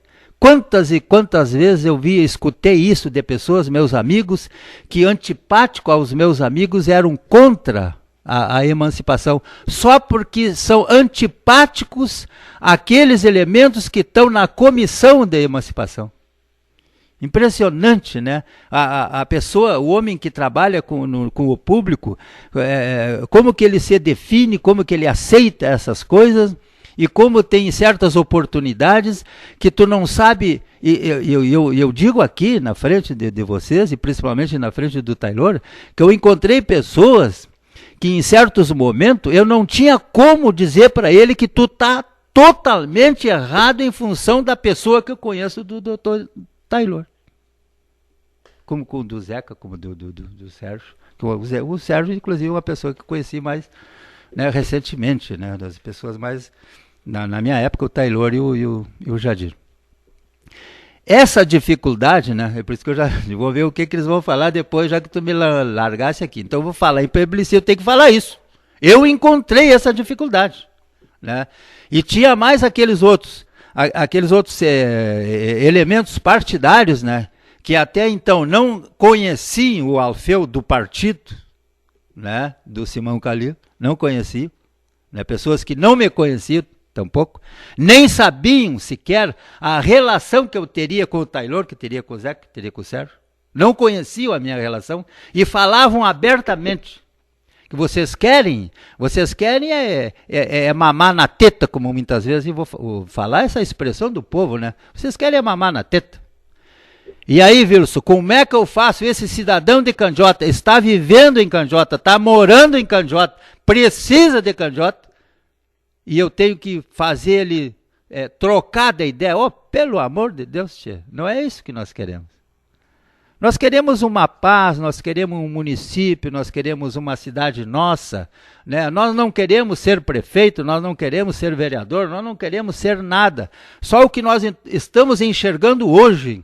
quantas e quantas vezes eu escutei isso de pessoas, meus amigos, que antipático aos meus amigos eram contra a emancipação, só porque são antipáticos àqueles elementos que estão na comissão de emancipação. Impressionante, né? A pessoa, o homem que trabalha com o público, como que ele se define, como que ele aceita essas coisas, e como tem certas oportunidades que tu não sabe. Eu digo aqui na frente de vocês, e principalmente na frente do Taylor, que eu encontrei pessoas que em certos momentos eu não tinha como dizer para ele que tu tá totalmente errado em função da pessoa que eu conheço do Dr. Taylor. Como com o do Zeca, como do Sérgio. O Sérgio, inclusive, é uma pessoa que eu conheci mais, né, recentemente, né, das pessoas mais... Na minha época, o Taylor e o Jadir. Essa dificuldade, né, é por isso que eu já vou ver o que eles vão falar depois, já que tu me largasse aqui. Então, eu vou falar em plebiscito, eu tenho que falar isso. Eu encontrei essa dificuldade, né? E tinha mais aqueles outros elementos partidários, né, que até então não conheciam o Alfeu do partido, né, do Simão Calil, não conheciam, né, pessoas que não me conheciam tampouco, nem sabiam sequer a relação que eu teria com o Taylor, que teria com o Zeca, que teria com o Sérgio, não conheciam a minha relação e falavam abertamente que vocês querem mamar na teta, como muitas vezes eu vou falar essa expressão do povo, né? Vocês querem mamar na teta. E aí, Wilson, como é que eu faço? Esse cidadão de Candiota está vivendo em Candiota, está morando em Candiota, precisa de Candiota, e eu tenho que fazer ele trocar da ideia. Oh, pelo amor de Deus, tia, não é isso que nós queremos. Nós queremos uma paz, nós queremos um município, nós queremos uma cidade nossa, né? Nós não queremos ser prefeito, nós não queremos ser vereador, nós não queremos ser nada. Só o que nós estamos enxergando hoje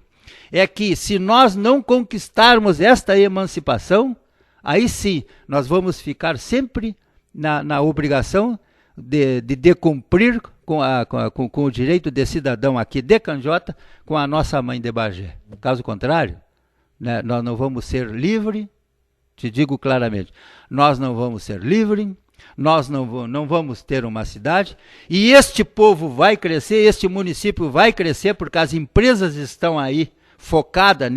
é que se nós não conquistarmos esta emancipação, aí sim, nós vamos ficar sempre na obrigação de cumprir com o direito de cidadão aqui de Candiota com a nossa mãe de Bagé. Caso contrário, né, nós não vamos ser livres, te digo claramente, nós não vamos ser livres, nós não vamos ter uma cidade, e este povo vai crescer, este município vai crescer, porque as empresas estão aí focadas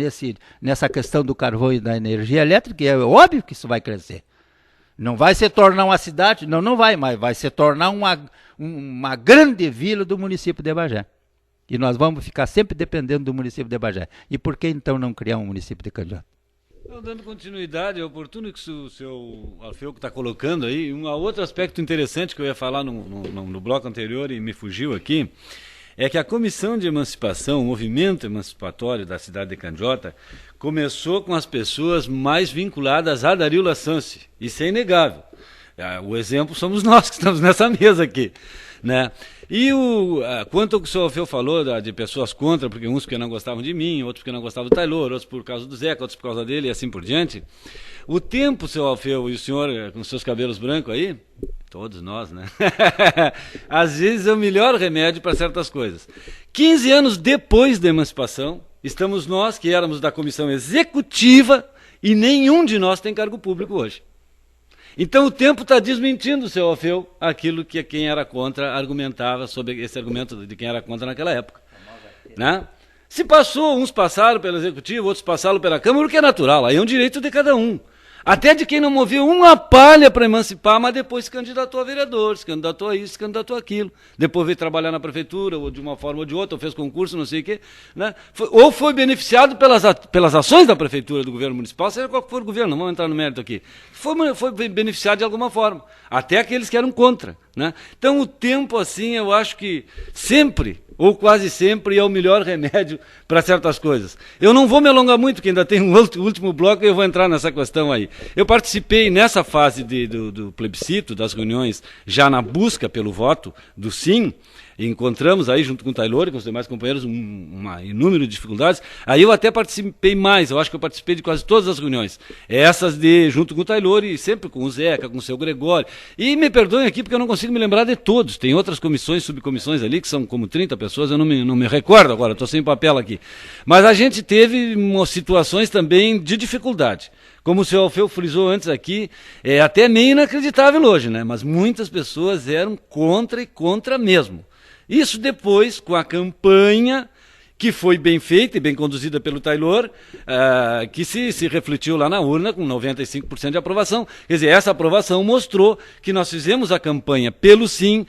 nessa questão do carvão e da energia elétrica, e é óbvio que isso vai crescer. Não vai se tornar uma cidade, não vai, mas vai se tornar uma grande vila do município de Bagé. E nós vamos ficar sempre dependendo do município de Bagé. E por que então não criar um município de Candiota? Então, dando continuidade, é oportuno que o seu Alfeu está colocando aí, um outro aspecto interessante que eu ia falar no bloco anterior e me fugiu aqui, é que a Comissão de Emancipação, o movimento emancipatório da cidade de Candiota, começou com as pessoas mais vinculadas a Dario Lassance. Isso é inegável. O exemplo somos nós que estamos nessa mesa aqui, né? E quanto ao que o senhor Alfeu falou de pessoas contra, porque uns porque não gostavam de mim, outros porque não gostavam do Taylor, outros por causa do Zeca, outros por causa dele e assim por diante. O tempo, seu Alfeu, e o senhor com seus cabelos brancos aí, todos nós, né? Às vezes é o melhor remédio para certas coisas. 15 anos depois da emancipação, estamos nós que éramos da comissão executiva e nenhum de nós tem cargo público hoje. Então o tempo está desmentindo, seu Alfeu, aquilo que quem era contra argumentava sobre esse argumento de quem era contra naquela época. Né? Se passou, uns passaram pelo executivo, outros passaram pela Câmara, o que é natural, aí é um direito de cada um. Até de quem não moveu uma palha para emancipar, mas depois se candidatou a vereador, se candidatou a isso, se candidatou a aquilo. Depois veio trabalhar na prefeitura, ou de uma forma ou de outra, ou fez concurso, não sei o quê. Né? Ou foi beneficiado pelas ações da prefeitura, do governo municipal, seja qual for o governo, não vamos entrar no mérito aqui. Foi beneficiado de alguma forma, até aqueles que eram contra. Né? Então o tempo, assim, eu acho que sempre, ou quase sempre, é o melhor remédio para certas coisas. Eu não vou me alongar muito, porque ainda tem um último bloco e eu vou entrar nessa questão aí. Eu participei nessa fase do plebiscito, das reuniões, já na busca pelo voto do sim, encontramos aí, junto com o Taylor e com os demais companheiros, uma inúmero de dificuldades. Aí eu até participei mais, eu acho que eu participei de quase todas as reuniões. Essas junto com o Taylor e sempre com o Zeca, com o seu Gregório. E me perdoem aqui porque eu não consigo me lembrar de todos. Tem outras comissões, subcomissões ali, que são como 30 pessoas, eu não me recordo agora, estou sem papel aqui. Mas a gente teve situações também de dificuldade. Como o senhor Alfeu frisou antes aqui, é até meio inacreditável hoje, né? Mas muitas pessoas eram contra e contra mesmo. Isso depois, com a campanha, que foi bem feita e bem conduzida pelo Taylor, que se refletiu lá na urna com 95% de aprovação. Quer dizer, essa aprovação mostrou que nós fizemos a campanha pelo sim,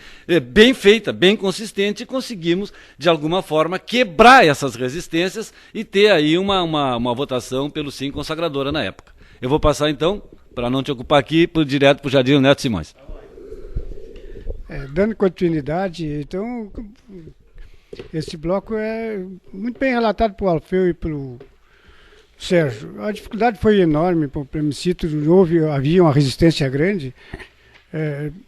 bem feita, bem consistente, e conseguimos, de alguma forma, quebrar essas resistências e ter aí uma votação pelo sim consagradora na época. Eu vou passar, então, para não te ocupar aqui, direto para o Jadir Neto Simões. Dando continuidade, então, esse bloco é muito bem relatado por Alfeu e pelo Sérgio. A dificuldade foi enorme para o plebiscito, havia uma resistência grande,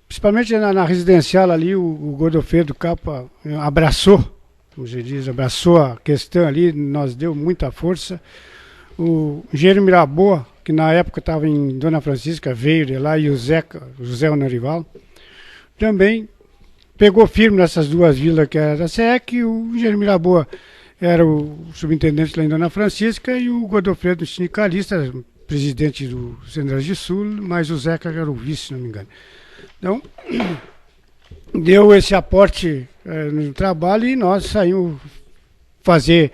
principalmente na residencial ali, o Godofredo Capa abraçou, como se diz, abraçou a questão ali, nos deu muita força. O engenheiro Miraboa, que na época estava em Dona Francisca, veio de lá, e o José Honorival, também pegou firme nessas duas vilas que era da SEC. O engenheiro Miraboa era o subintendente lá em Dona Francisca e o Godofredo, sindicalista, presidente do Centro-Oeste Sul, mas o Zeca era o vice, se não me engano. Então, deu esse aporte no trabalho e nós saímos fazer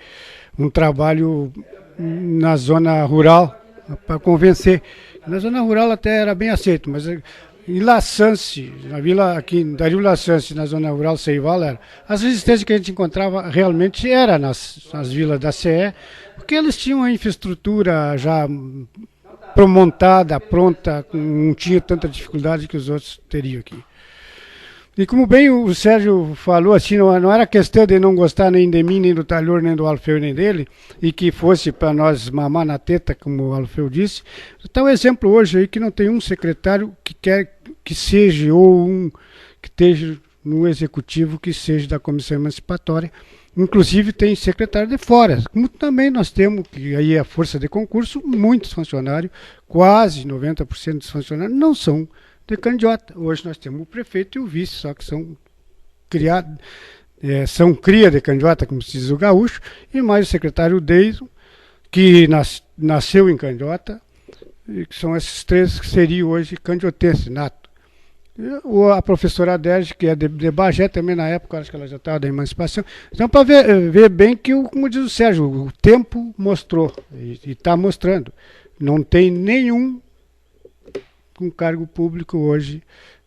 um trabalho na zona rural para convencer. Na zona rural até era bem aceito, mas em Laçance, na vila aqui, Dario Laçance, na zona rural Seival, as resistências que a gente encontrava realmente eram nas vilas da CE, porque eles tinham a infraestrutura já montada, pronta, não tinha tanta dificuldade que os outros teriam aqui. E como bem o Sérgio falou, assim, não era questão de não gostar nem de mim, nem do Taylor, nem do Alfeu, nem dele, e que fosse para nós mamar na teta, como o Alfeu disse. Está um exemplo hoje aí que não tem um secretário que quer que seja, ou um que esteja no executivo que seja da comissão emancipatória. Inclusive tem secretário de fora, como também nós temos, que aí é a força de concurso, muitos funcionários, quase 90% dos funcionários não são de candiota. Hoje nós temos o prefeito e o vice, só que são criados, são cria de candiota, como se diz o gaúcho, e mais o secretário Deison, que nasceu em candiota, e que são esses três que seriam hoje candiotenses, nato. E a professora Adérgio, que é de Bagé também na época, acho que ela já estava da emancipação. Então, para ver bem que, como diz o Sérgio, o tempo mostrou, e está mostrando, não tem nenhum com cargo público hoje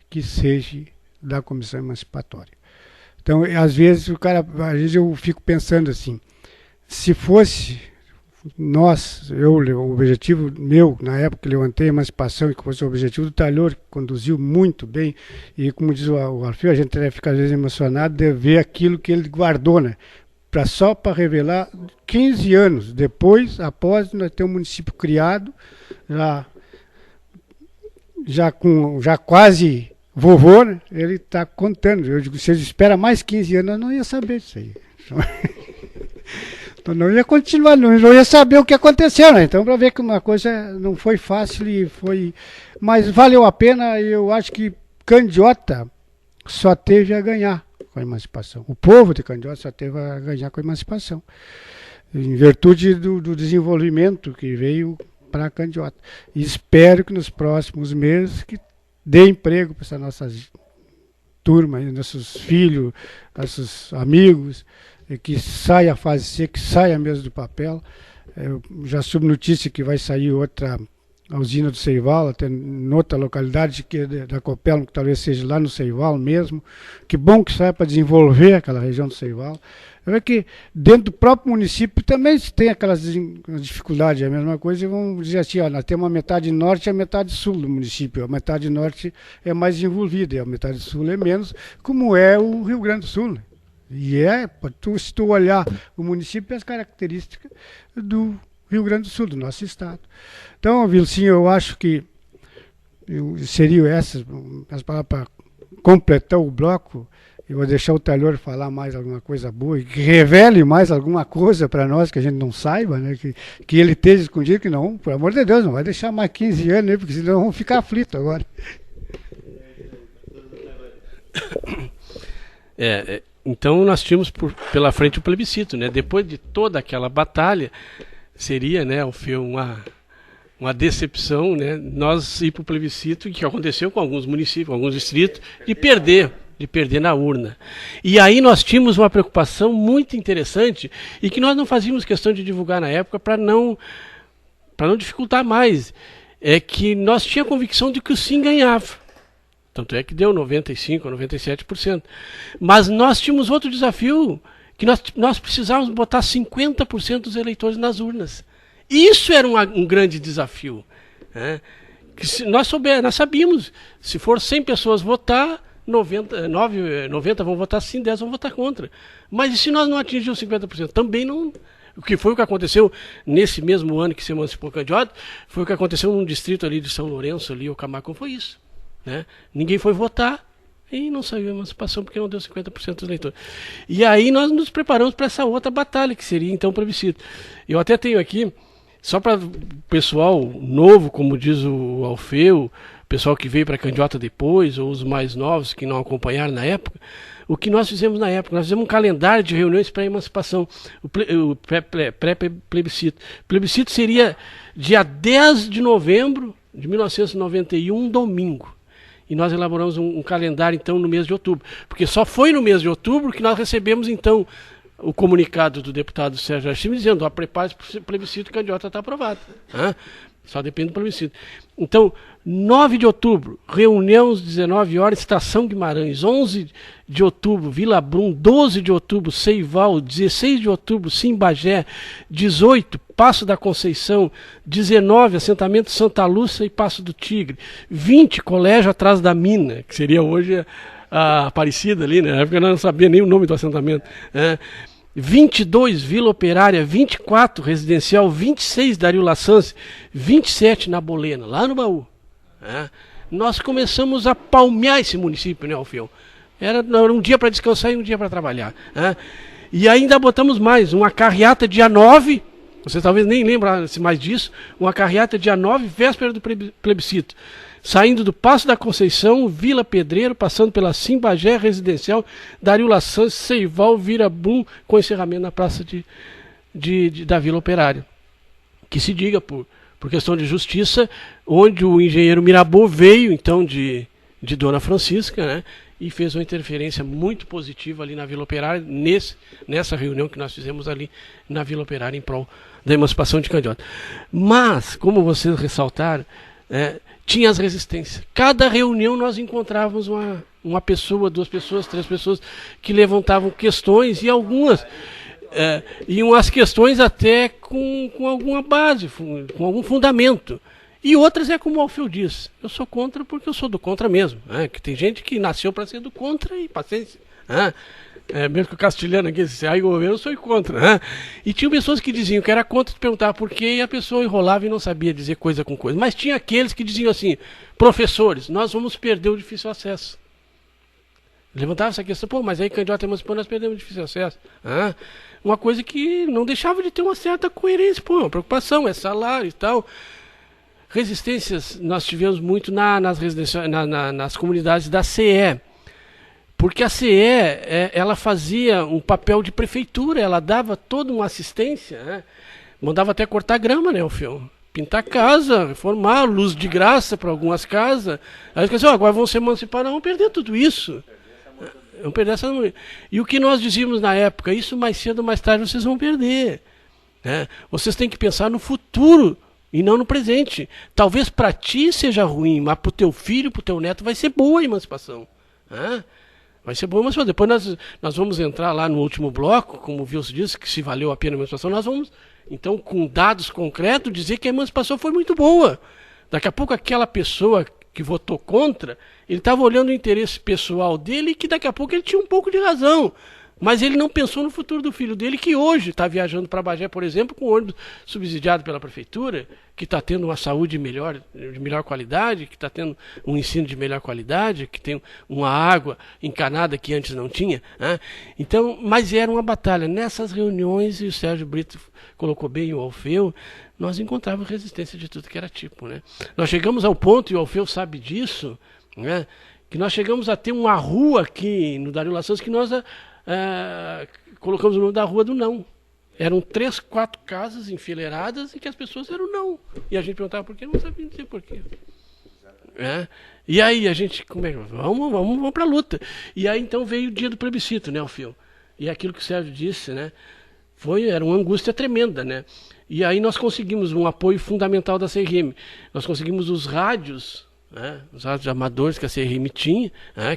que seja da comissão emancipatória. Então, às vezes eu fico pensando assim, se fosse o objetivo meu, na época que levantei a emancipação, e que fosse o objetivo do Taylor, que conduziu muito bem, e como diz o Alfeu, a gente fica às vezes emocionado de ver aquilo que ele guardou, né? Só para revelar 15 anos depois, após nós ter um município criado, já quase vovô, né? Ele está contando. Eu digo, se ele espera mais 15 anos, eu não ia saber disso aí. Então não ia continuar, não ia saber o que aconteceu, né? Então, para ver que uma coisa não foi fácil mas valeu a pena. E eu acho que Candiota só teve a ganhar com a emancipação. O povo de Candiota só teve a ganhar com a emancipação, em virtude do desenvolvimento que veio para a Candiota. E espero que nos próximos meses que dê emprego para essa nossa turma, nossos filhos, nossos amigos, que saia a fase C, que saia mesmo do papel. Eu já soube notícia que vai sair outra usina do Seival, até em outra localidade que é da Copel, que talvez seja lá no Seival mesmo. Que bom que saia para desenvolver aquela região do Seival. Eu vejo que dentro do próprio município também tem aquelas dificuldades, é a mesma coisa, e vamos dizer assim, nós temos a metade norte e a metade sul do município. A metade norte é mais desenvolvida, e a metade sul é menos, como é o Rio Grande do Sul, né? E se tu olhar o município, é as características do Rio Grande do Sul, do nosso estado. Então, Vilcinho, eu acho que seriam essas as palavras para completar o bloco. Eu vou deixar o Taylor falar mais alguma coisa boa, que revele mais alguma coisa para nós que a gente não saiba, né? Que ele esteja escondido, que não, pelo amor de Deus, não vai deixar mais 15 anos, né? Porque senão vamos ficar aflitos agora. Então nós tínhamos pela frente o plebiscito, né? Depois de toda aquela batalha, seria, né, uma decepção, né, nós ir para o plebiscito, que aconteceu com alguns municípios, alguns distritos, de perder na urna. E aí nós tínhamos uma preocupação muito interessante e que nós não fazíamos questão de divulgar na época para não dificultar mais. É que nós tínhamos a convicção de que o sim ganhava. Tanto é que deu 95%, 97%. Mas nós tínhamos outro desafio, que nós precisávamos botar 50% dos eleitores nas urnas. Isso era um grande desafio. Né? Que nós sabíamos, se for 100 pessoas votar, 90 vão votar sim, 10 vão votar contra. Mas e se nós não atingirmos 50%? Também não. O que aconteceu nesse mesmo ano que se emancipou Candiota, foi o que aconteceu num distrito ali de São Lourenço, ali, o Camacuã, foi isso. Né? Ninguém foi votar e não saiu a emancipação porque não deu 50% dos eleitores. E aí nós nos preparamos para essa outra batalha, que seria então o plebiscito. Eu até tenho aqui, só para o pessoal novo, como diz o Alfeu, pessoal que veio para Candiota depois, ou os mais novos que não acompanharam na época, o que nós fizemos na época? Nós fizemos um calendário de reuniões para a emancipação, o pré-plebiscito. O plebiscito seria dia 10 de novembro de 1991, domingo. E nós elaboramos um calendário, então, no mês de outubro. Porque só foi no mês de outubro que nós recebemos, então, o comunicado do deputado Sérgio Archime dizendo: prepare-se para o plebiscito, Candiota está aprovado. Só depende do plebiscito. Então, 9 de outubro, reunião às 19 horas, Estação Guimarães. 11 de outubro, Vila Brum. 12 de outubro, Seival. 16 de outubro, Simbagé. 18, Passo da Conceição. 19, assentamento Santa Lúcia e Passo do Tigre. 20, Colégio Atrás da Mina, que seria hoje a Aparecida ali, né? Na época eu não sabia nem o nome do assentamento. 22, Vila Operária. 24, Residencial. 26, Dario Lassance. 27, na Bolena, lá no Baú. Nós começamos a palmear esse município, né, Alfeu? Era um dia para descansar e um dia para trabalhar. E ainda botamos mais, uma carreata dia 9, vocês talvez nem lembram mais disso, uma carreata dia 9, véspera do plebiscito, saindo do Passo da Conceição, Vila Pedreiro, passando pela Simbagé Residencial, Dario Lassance, Seival, Virabum, com encerramento na Praça da Vila Operária. Que se diga, por questão de justiça, onde o engenheiro Mirabô veio, então, de Dona Francisca, né, e fez uma interferência muito positiva ali na Vila Operária, nessa reunião que nós fizemos ali na Vila Operária em prol da emancipação de Candiota. Mas, como vocês ressaltaram, tinha as resistências. Cada reunião nós encontrávamos uma pessoa, 2 pessoas, 3 pessoas que levantavam questões, e algumas iam as questões até com alguma base, com algum fundamento. E outras é como o Alfeu diz: eu sou contra porque eu sou do contra mesmo. Que tem gente que nasceu para ser do contra e paciência. Mesmo que o castelhano aqui, se aí governo, eu sou contra. E tinha pessoas que diziam que era contra, te perguntava por quê, e a pessoa enrolava e não sabia dizer coisa com coisa. Mas tinha aqueles que diziam assim: professores, nós vamos perder o difícil acesso. Levantava essa questão: mas aí Candiota emancipou, nós perdemos o difícil acesso. Uma coisa que não deixava de ter uma certa coerência, uma preocupação, é salário e tal. Resistências nós tivemos muito nas comunidades da CE, porque a CE ela fazia um papel de prefeitura, ela dava toda uma assistência, mandava até cortar grama, né, Alfeu? Pintar casa, reformar, luz de graça para algumas casas. Aí eles agora vão se emancipar, não, vão perder tudo isso. Vão perder essa... E o que nós dizíamos na época: isso mais cedo ou mais tarde vocês vão perder. Vocês têm que pensar no futuro e não no presente. Talvez para ti seja ruim, mas para o teu filho, para o teu neto, vai ser boa a emancipação. Vai ser boa a emancipação. Depois nós vamos entrar lá no último bloco, como o Wilson disse, que se valeu a pena a emancipação, nós vamos, então, com dados concretos, dizer que a emancipação foi muito boa. Daqui a pouco aquela pessoa que votou contra, ele estava olhando o interesse pessoal dele, e que daqui a pouco ele tinha um pouco de razão. Mas ele não pensou no futuro do filho dele, que hoje está viajando para Bagé, por exemplo, com ônibus subsidiado pela prefeitura, que está tendo uma saúde melhor, de melhor qualidade, que está tendo um ensino de melhor qualidade, que tem uma água encanada que antes não tinha. Né? Então, mas era uma batalha. Nessas reuniões, e o Sérgio Brito colocou bem o Alfeu, nós encontrávamos resistência de tudo que era tipo. Né? Nós chegamos ao ponto, e o Alfeu sabe disso, né, que nós chegamos a ter uma rua aqui no Dario Lassans que nós colocamos o nome da Rua do Não. Eram 3, 4 casas enfileiradas e que as pessoas eram não. E a gente perguntava por quê, não sabia dizer por quê. E aí a gente, vamos para a luta. E aí então veio o dia do plebiscito, né, Alfeu? E aquilo que o Sérgio disse, né, era uma angústia tremenda, né? E aí nós conseguimos um apoio fundamental da CRM. Nós conseguimos os rádios, né, os rádios amadores que a CRM tinha, né,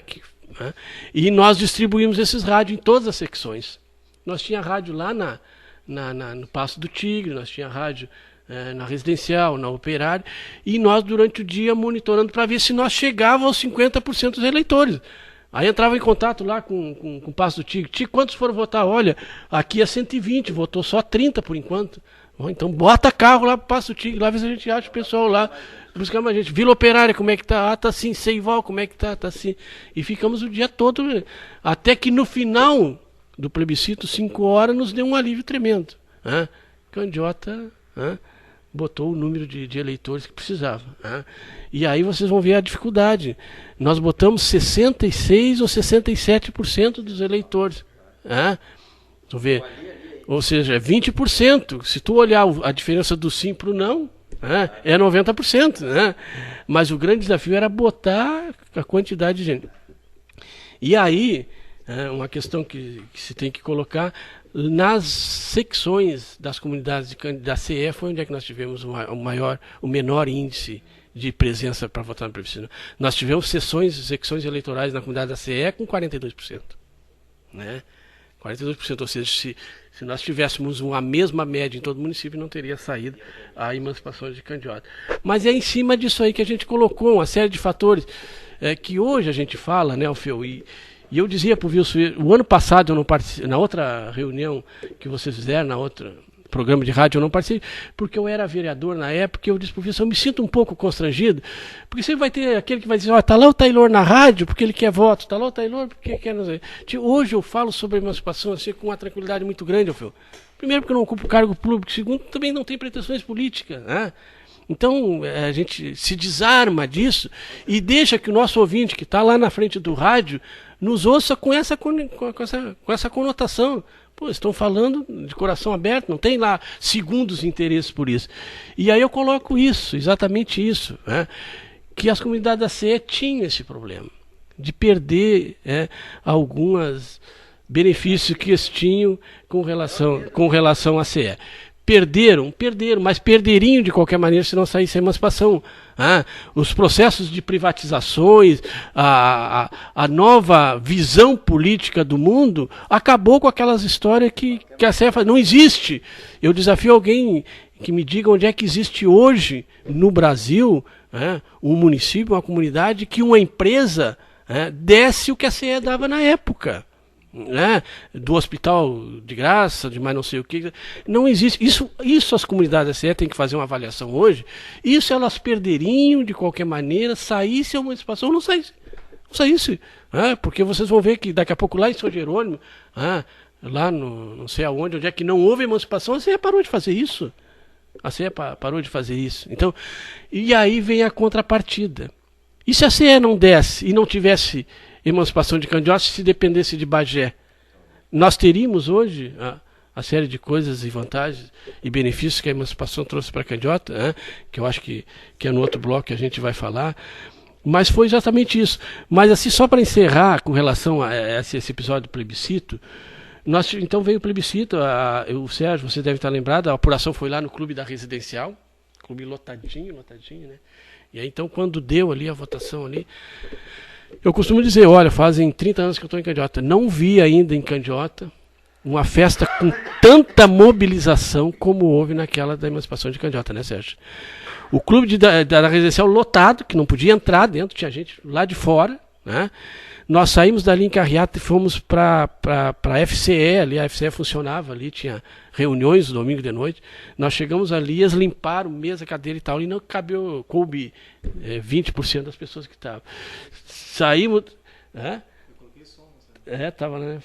e nós distribuímos esses rádios em todas as secções. Nós tinha rádio lá no Passo do Tigre, nós tinha rádio na Residencial, na Operária, e nós durante o dia monitorando para ver se nós chegávamos aos 50% dos eleitores. Aí entrava em contato lá com o Passo do Tigre. Quantos foram votar? Olha, aqui é 120, votou só 30 por enquanto. Bom, então bota carro lá pro Passo do Tigre, lá ver se a gente acha o pessoal lá. Buscamos a gente. Vila Operária, como é que tá? Tá assim. Seival, como é que tá? Tá assim. E ficamos o dia todo, até que no final do plebiscito, 5 horas, nos deu um alívio tremendo. Candiota botou o número de eleitores que precisava. E aí vocês vão ver a dificuldade. Nós botamos 66% ou 67% dos eleitores. Vamos ver. Ou seja, é 20%. Se tu olhar a diferença do sim para o não, é 90%. Né? Mas o grande desafio era botar a quantidade de gente. E aí, uma questão que se tem que colocar, nas secções das comunidades da CE foi onde é que nós tivemos o menor índice de presença para votar no plebiscito. Nós tivemos secções eleitorais na comunidade da CE com 42%. Né? 42%, ou seja, se nós tivéssemos a mesma média em todo o município, não teria saído a emancipação de candidato. Mas é em cima disso aí que a gente colocou uma série de fatores que hoje a gente fala, né, Alfeu? E eu dizia para o Wilson, o ano passado eu não participei, na outra reunião que vocês fizeram, na outra programa de rádio, eu não participei, porque eu era vereador na época, e eu disse para o Wilson, eu me sinto um pouco constrangido, porque você vai ter aquele que vai dizer, tá lá o Taylor na rádio porque ele quer voto, tá lá o Taylor porque quer... Não sei. Hoje eu falo sobre a emancipação assim, com uma tranquilidade muito grande, Alfeu. Primeiro porque eu não ocupo cargo público, segundo também não tem pretensões políticas, né? Então a gente se desarma disso e deixa que o nosso ouvinte que está lá na frente do rádio nos ouça com essa conotação. Pô, estão falando de coração aberto, não tem lá segundos interesses por isso. E aí eu coloco isso, exatamente isso, né? Que as comunidades da CE tinham esse problema de perder alguns benefícios que eles tinham com relação à CE. Perderam, mas perderiam de qualquer maneira se não saísse a emancipação. Os processos de privatizações, a nova visão política do mundo acabou com aquelas histórias que a CE faz. Não existe. Eu desafio alguém que me diga onde é que existe hoje no Brasil um município, uma comunidade que uma empresa desse o que a CE dava na época. Né, do hospital de graça, de mais não sei o que, não existe. Isso as comunidades da CE têm que fazer uma avaliação hoje. Isso elas perderiam de qualquer maneira, saísse a emancipação ou não saísse. Porque vocês vão ver que daqui a pouco lá em São Jerônimo, lá no não sei aonde, onde é que não houve emancipação, a CE parou de fazer isso. A CE parou de fazer isso. Então, e aí vem a contrapartida. E se a CE não desse e não tivesse emancipação de candidatos, se dependesse de Bagé, nós teríamos hoje a série de coisas e vantagens e benefícios que a emancipação trouxe para a candidato, que eu acho que é no outro bloco que a gente vai falar, mas foi exatamente isso. Mas assim, só para encerrar com relação a esse episódio do plebiscito, então veio o plebiscito, o Sérgio, você deve estar lembrado, a apuração foi lá no Clube da Residencial, clube lotadinho, né? E aí então quando deu ali a votação ali, eu costumo dizer, olha, fazem 30 anos que eu estou em Candiota, não vi ainda em Candiota uma festa com tanta mobilização como houve naquela da emancipação de Candiota, né, Sérgio? O clube da Residencial lotado, que não podia entrar dentro, tinha gente lá de fora, né? Nós saímos dali em Carriata e fomos para a FCE, ali a FCE funcionava, ali tinha reuniões domingo de noite. Nós chegamos ali, eles limparam mesa, cadeira e tal, e não coube 20% das pessoas que estavam. Saímos... Tava, né?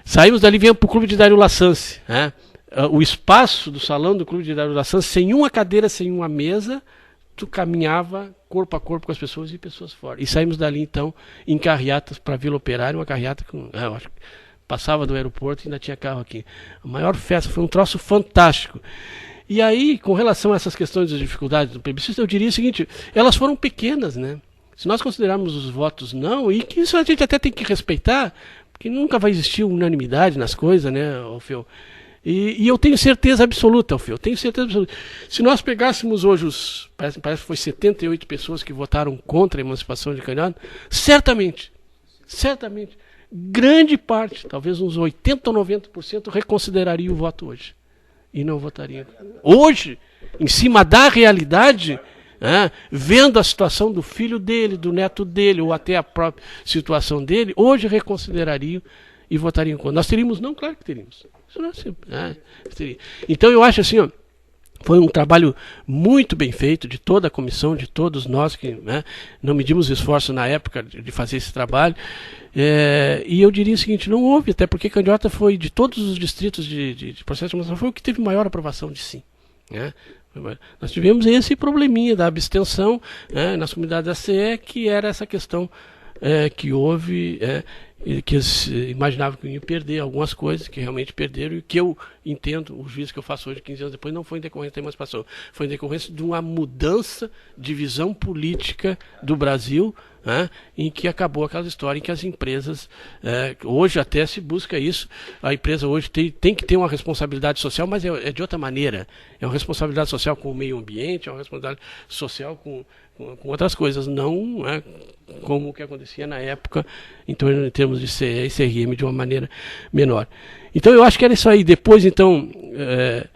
Saímos dali e viemos para o Clube de Dário Lassance, né? O espaço do salão do Clube de Dário Lassance, sem uma cadeira, sem uma mesa, tu caminhava corpo a corpo com as pessoas e pessoas fora. E saímos dali, então, em carreatas para Vila Operária, uma carreata com... eu acho que passava do aeroporto e ainda tinha carro aqui. A maior festa, foi um troço fantástico. E aí, com relação a essas questões das dificuldades do plebiscito, eu diria o seguinte, elas foram pequenas, né? Se nós considerarmos os votos não, e que isso a gente até tem que respeitar, porque nunca vai existir unanimidade nas coisas, né, Alfeu? E eu tenho certeza absoluta, Alfeu, tenho certeza absoluta. Se nós pegássemos hoje parece que foi 78 pessoas que votaram contra a emancipação de candidato, certamente, grande parte, talvez uns 80% ou 90% reconsideraria o voto hoje. E não votaria. Hoje, em cima da realidade, vendo a situação do filho dele, do neto dele, ou até a própria situação dele, hoje reconsiderariam e votariam contra. Nós teríamos? Não, claro que teríamos. Então eu acho assim, foi um trabalho muito bem feito de toda a comissão, de todos nós que não medimos esforço na época de fazer esse trabalho. E eu diria o seguinte, não houve, até porque Candiota foi, de todos os distritos de processo de emancipação, foi o que teve maior aprovação de sim. Nós tivemos esse probleminha da abstenção nas comunidades da CE, que era essa questão que houve, que eles imaginavam que iam perder algumas coisas, que realmente perderam, e que eu entendo, o juízo que eu faço hoje, 15 anos depois, não foi em decorrência da emancipação, foi em decorrência de uma mudança de visão política do Brasil, em que acabou aquela história em que as empresas, hoje até se busca isso, a empresa hoje tem que ter uma responsabilidade social, mas é de outra maneira, é uma responsabilidade social com o meio ambiente, é uma responsabilidade social com outras coisas, não como o que acontecia na época, então, em termos de CE e CRM, de uma maneira menor. Então eu acho que era isso aí. Depois, então,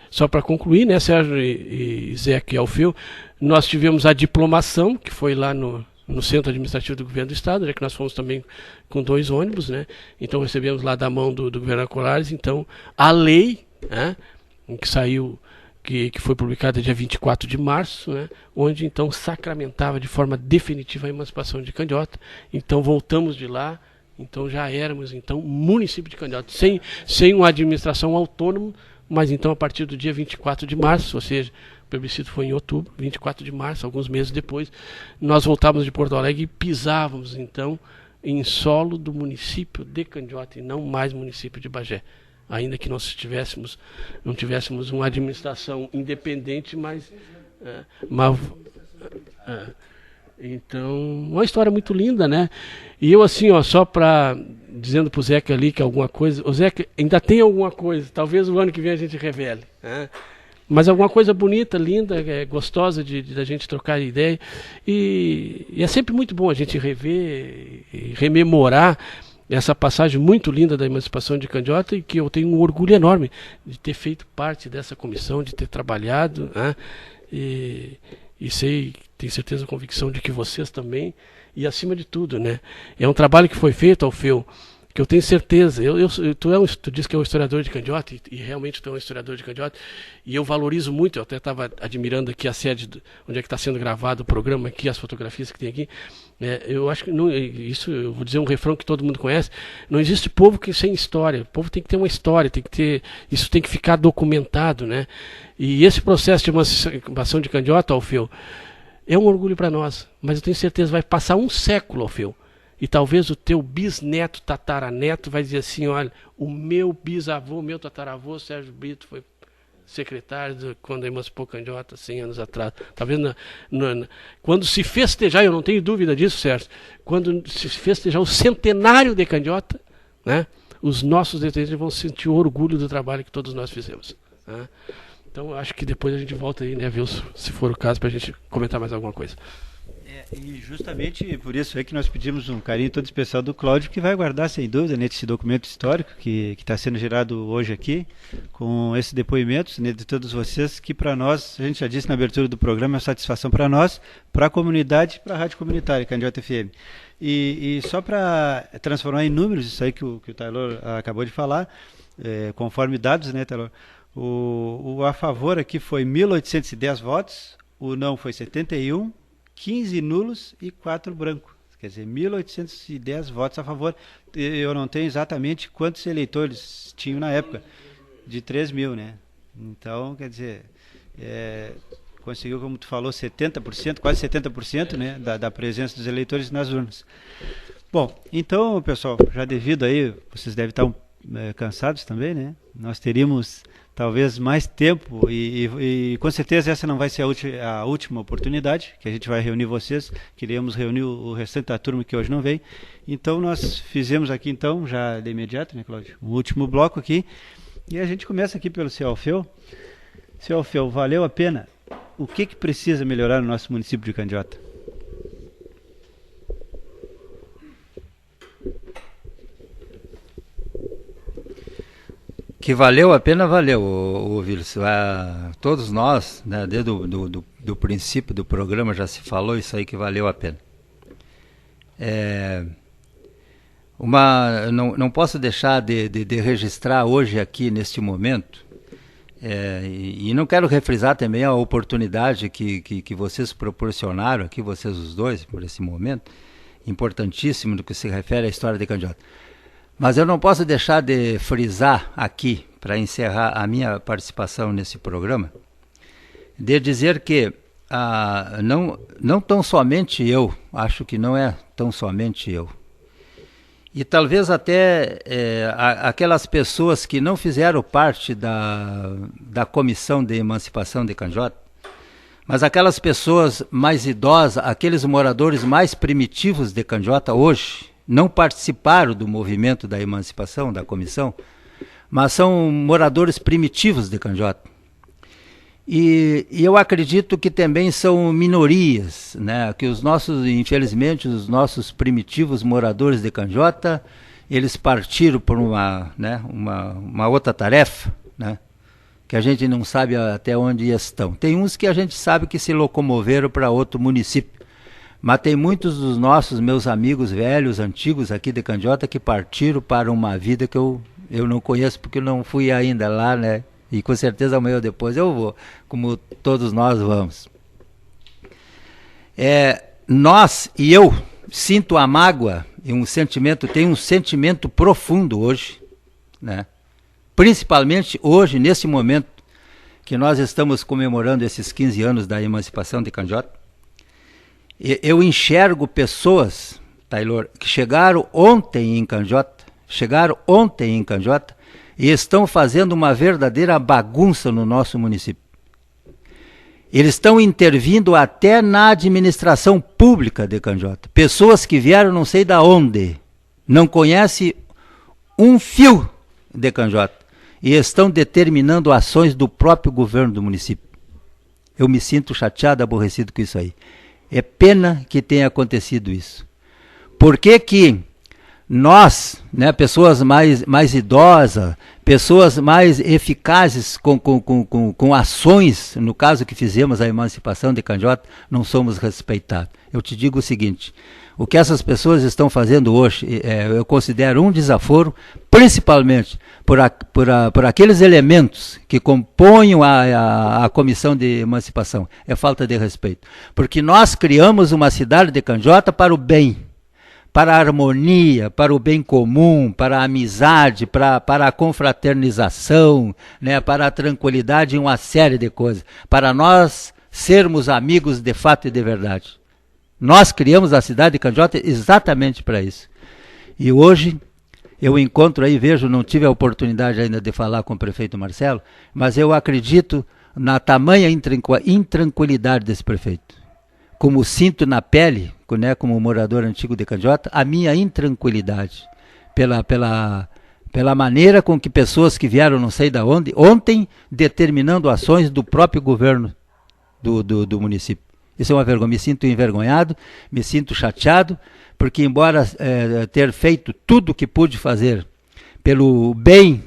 só para concluir, né, Sérgio e Zeca e Alfeu, nós tivemos a diplomação, que foi lá no Centro Administrativo do Governo do Estado, já que nós fomos também com 2 ônibus, né? Então recebemos lá da mão do governador Colares, então, a lei, que saiu, que foi publicada dia 24 de março, onde então sacramentava de forma definitiva a emancipação de Candiota. Então voltamos de lá, então já éramos então município de Candiota, sem uma administração autônoma, mas então a partir do dia 24 de março, ou seja, o plebiscito foi em outubro, 24 de março, alguns meses depois, nós voltávamos de Porto Alegre e pisávamos então em solo do município de Candiota e não mais município de Bagé. Ainda que nós não tivéssemos uma administração independente, mas então, uma história muito linda, né? E eu assim, só para dizendo pro Zeca ali que alguma coisa, o Zeca ainda tem alguma coisa, talvez o ano que vem a gente revele, mas alguma coisa bonita, linda, gostosa da gente trocar ideia, e é sempre muito bom a gente rever e rememorar essa passagem muito linda da emancipação de Candiota, e que eu tenho um orgulho enorme de ter feito parte dessa comissão, de ter trabalhado, e tenho certeza, convicção de que vocês também, e acima de tudo, né, é um trabalho que foi feito, Alfeu, que eu tenho certeza, tu disse que é um historiador de Candiota, e realmente tu é um historiador de Candiota, e eu valorizo muito, eu até estava admirando aqui a sede, onde é que está sendo gravado o programa, aqui, as fotografias que tem aqui, eu acho que, isso eu vou dizer um refrão que todo mundo conhece, não existe povo sem história, o povo tem que ter uma história, isso tem que ficar documentado, né, e esse processo de emancipação de Candiota, Alfeu, é um orgulho para nós, mas eu tenho certeza, vai passar um século, Alfeu, e talvez o teu bisneto, tataraneto, vai dizer assim, olha, o meu bisavô, meu tataravô, Sérgio Brito, foi secretário quando emancipou Candiota 100 anos atrás. Talvez quando se festejar, eu não tenho dúvida disso, Sérgio, quando se festejar o centenário de Candiota, né, os nossos descendentes vão sentir orgulho do trabalho que todos nós fizemos. Né? Então, acho que depois a gente volta aí, né, ver se for o caso, para a gente comentar mais alguma coisa. E justamente por isso é que nós pedimos um carinho todo especial do Cláudio, que vai guardar sem dúvida esse documento histórico que está sendo gerado hoje aqui, com esses depoimentos, né, de todos vocês, que para nós, a gente já disse na abertura do programa, é uma satisfação para nós, para a comunidade e para a rádio comunitária, Candiota FM. E só para transformar em números, isso aí que o Taylor acabou de falar, conforme dados, né, Taylor? O a favor aqui foi 1.810 votos, o não foi 71, 15 nulos e 4 brancos. Quer dizer, 1.810 votos a favor. Eu não tenho exatamente quantos eleitores tinham na época, de 3 mil, né? Então, quer dizer, conseguiu, como tu falou, 70%, quase 70%, né, da presença dos eleitores nas urnas. Bom, então, pessoal, já devido aí, vocês devem estar cansados também, né? Nós teríamos talvez mais tempo e com certeza essa não vai ser a última oportunidade que a gente vai reunir vocês. Queríamos reunir o restante da turma que hoje não veio. Então nós fizemos aqui então, já de imediato, né, Cláudio? Um último bloco aqui. E a gente começa aqui pelo seu Alfeu. Seu Alfeu, valeu a pena? O que precisa melhorar no nosso município de Candiota? Que valeu a pena, valeu, Wilson. Todos nós, né, desde do princípio do programa já se falou isso aí, que valeu a pena. Não posso deixar de registrar hoje aqui, neste momento, e não quero refrisar também a oportunidade que vocês proporcionaram aqui, vocês os dois, por esse momento, importantíssimo no que se refere à história de Candiota. Mas eu não posso deixar de frisar aqui, para encerrar a minha participação nesse programa, de dizer que não tão somente eu, acho que não é tão somente eu, e talvez até aquelas pessoas que não fizeram parte da Comissão de Emancipação de Candiota, mas aquelas pessoas mais idosas, aqueles moradores mais primitivos de Candiota hoje, não participaram do movimento da emancipação, da comissão, mas são moradores primitivos de Candiota. E eu acredito que também são minorias, né? Que infelizmente, os nossos primitivos moradores de Candiota, eles partiram por uma outra tarefa, né? Que a gente não sabe até onde estão. Tem uns que a gente sabe que se locomoveram para outro município. Mas tem muitos dos meus amigos velhos, antigos aqui de Candiota, que partiram para uma vida que eu não conheço, porque eu não fui ainda lá, né? E com certeza amanhã ou depois eu vou, como todos nós vamos. Nós e eu sinto a mágoa e tenho um sentimento profundo hoje, né? Principalmente hoje, nesse momento que nós estamos comemorando esses 15 anos da emancipação de Candiota. Eu enxergo pessoas, Taylor, que chegaram ontem em Candiota e estão fazendo uma verdadeira bagunça no nosso município. Eles estão intervindo até na administração pública de Candiota. Pessoas que vieram não sei da onde, não conhecem um fio de Candiota e estão determinando ações do próprio governo do município. Eu me sinto chateado, aborrecido com isso aí. É pena que tenha acontecido isso. Por que nós, né, pessoas mais idosas, pessoas mais eficazes com ações, no caso que fizemos a emancipação de Candiota, não somos respeitados? Eu te digo o seguinte, o que essas pessoas estão fazendo hoje, eu considero um desaforo, principalmente por aqueles elementos que compõem a comissão de emancipação. É falta de respeito. Porque nós criamos uma cidade de Candiota para o bem, para a harmonia, para o bem comum, para a amizade, para a confraternização, né, para a tranquilidade e uma série de coisas. Para nós sermos amigos de fato e de verdade. Nós criamos a cidade de Candiota exatamente para isso. E hoje eu encontro aí, não tive a oportunidade ainda de falar com o prefeito Marcelo, mas eu acredito na tamanha intranquilidade desse prefeito. Como sinto na pele, né, como morador antigo de Candiota, a minha intranquilidade pela maneira com que pessoas que vieram não sei de onde, ontem determinando ações do próprio governo do município. Isso é uma vergonha. Me sinto envergonhado, me sinto chateado, porque embora ter feito tudo o que pude fazer pelo bem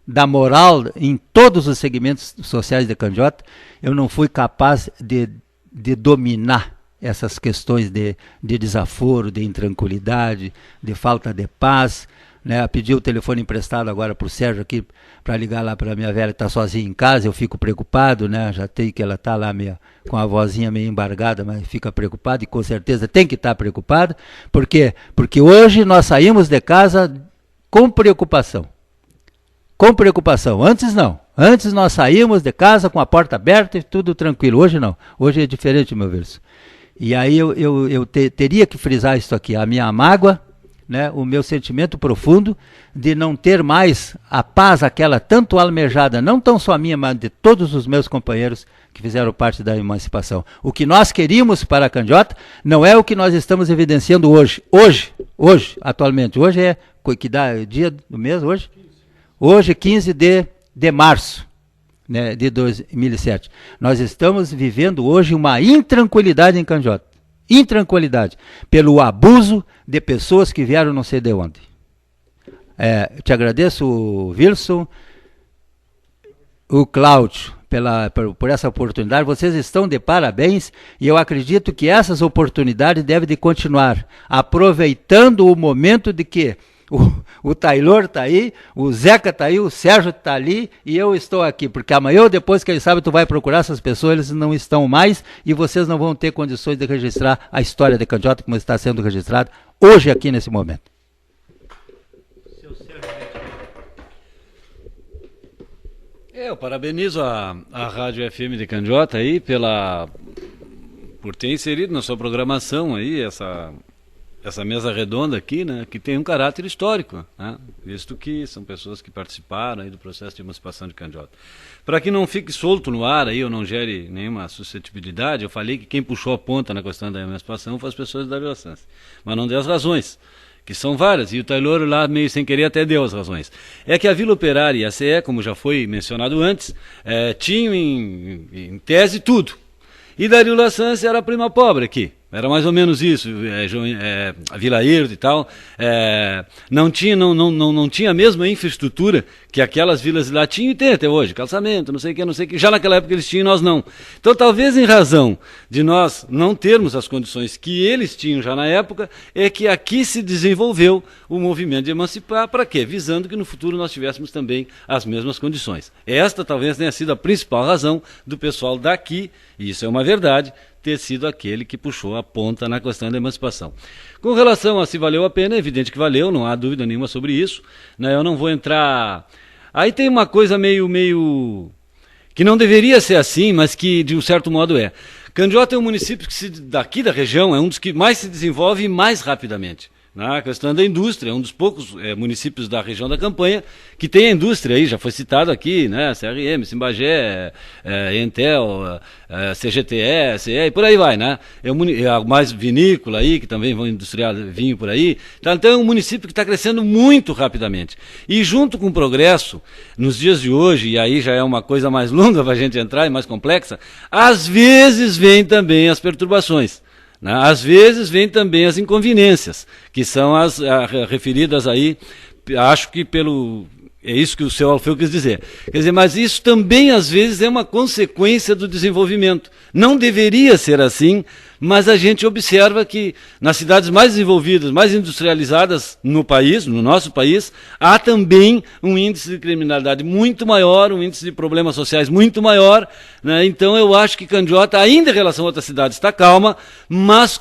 da moral em todos os segmentos sociais de Candiota, eu não fui capaz de dominar essas questões de desaforo, de intranquilidade, de falta de paz, né? Pedi o telefone emprestado agora para o Sérgio aqui, para ligar lá para a minha velha que está sozinha em casa, eu fico preocupado, né? Já tem que ela está lá com a vozinha meio embargada, mas fica preocupada, e com certeza tem que estar preocupada. Por quê? Porque hoje nós saímos de casa com preocupação. Com preocupação. Antes não. Antes nós saímos de casa com a porta aberta e tudo tranquilo. Hoje não. Hoje é diferente, meu verso. E aí eu teria que frisar isso aqui. A minha mágoa, né, o meu sentimento profundo de não ter mais a paz, aquela tanto almejada, não tão só minha, mas de todos os meus companheiros que fizeram parte da emancipação. O que nós queríamos para a Candiota não é o que nós estamos evidenciando hoje. Hoje, atualmente. Hoje é, que dá dia do mês, hoje? Hoje, 15 de março, né, de 2007. Nós estamos vivendo hoje uma intranquilidade em Candiota. Intranquilidade. Pelo abuso de pessoas que vieram não sei de onde. Te agradeço, Wilson, o Cláudio, por essa oportunidade. Vocês estão de parabéns e eu acredito que essas oportunidades devem de continuar, aproveitando o momento de que o Taylor está aí, o Zeca está aí, o Sérgio está ali e eu estou aqui, porque amanhã ou depois, quem sabe, tu vai procurar essas pessoas, eles não estão mais e vocês não vão ter condições de registrar a história de Candiota como está sendo registrada hoje aqui nesse momento. Eu parabenizo a Rádio FM de Candiota aí por ter inserido na sua programação aí essa mesa redonda aqui, né, que tem um caráter histórico, né, visto que são pessoas que participaram aí do processo de emancipação de Candiota. Para que não fique solto no ar aí, ou não gere nenhuma suscetibilidade, eu falei que quem puxou a ponta na questão da emancipação foi as pessoas da Vila Sância, mas não dei as razões, que são várias, e o Taylor lá meio sem querer até deu as razões. É que a Vila Operária e a CE, como já foi mencionado antes, tinham em tese tudo. E Dario Lassance era a prima pobre aqui. Era mais ou menos isso, a Vila Irdo e tal, não tinha a mesma infraestrutura que aquelas vilas lá tinham e tem até hoje, calçamento, não sei o que, já naquela época eles tinham e nós não. Então talvez em razão de nós não termos as condições que eles tinham já na época, é que aqui se desenvolveu o movimento de emancipar, para quê? Visando que no futuro nós tivéssemos também as mesmas condições. Esta talvez tenha sido a principal razão do pessoal daqui, e isso é uma verdade, ter sido aquele que puxou a ponta na questão da emancipação. Com relação a se valeu a pena, é evidente que valeu, não há dúvida nenhuma sobre isso, né? Eu não vou entrar... Aí tem uma coisa meio... que não deveria ser assim, mas que de um certo modo é. Candiota é um município que daqui da região é um dos que mais se desenvolve mais rapidamente. Na questão da indústria, é um dos poucos municípios da região da Campanha que tem a indústria aí, já foi citado aqui, né? CRM, Simbagé, Entel, CGTE, CE, e por aí vai, né? É mais vinícola aí, que também vão industriar vinho por aí. Então é um município que está crescendo muito rapidamente. E junto com o progresso, nos dias de hoje, e aí já é uma coisa mais longa para a gente entrar e mais complexa, às vezes vem também as perturbações. Às vezes vem também as inconveniências, que são as referidas aí, acho que é isso que o seu Alfeu quis dizer. Quer dizer, mas isso também às vezes é uma consequência do desenvolvimento. Não deveria ser assim, mas a gente observa que nas cidades mais desenvolvidas, mais industrializadas no país, no nosso país, há também um índice de criminalidade muito maior, um índice de problemas sociais muito maior, né? Então eu acho que Candiota, ainda em relação a outras cidades, está calma, mas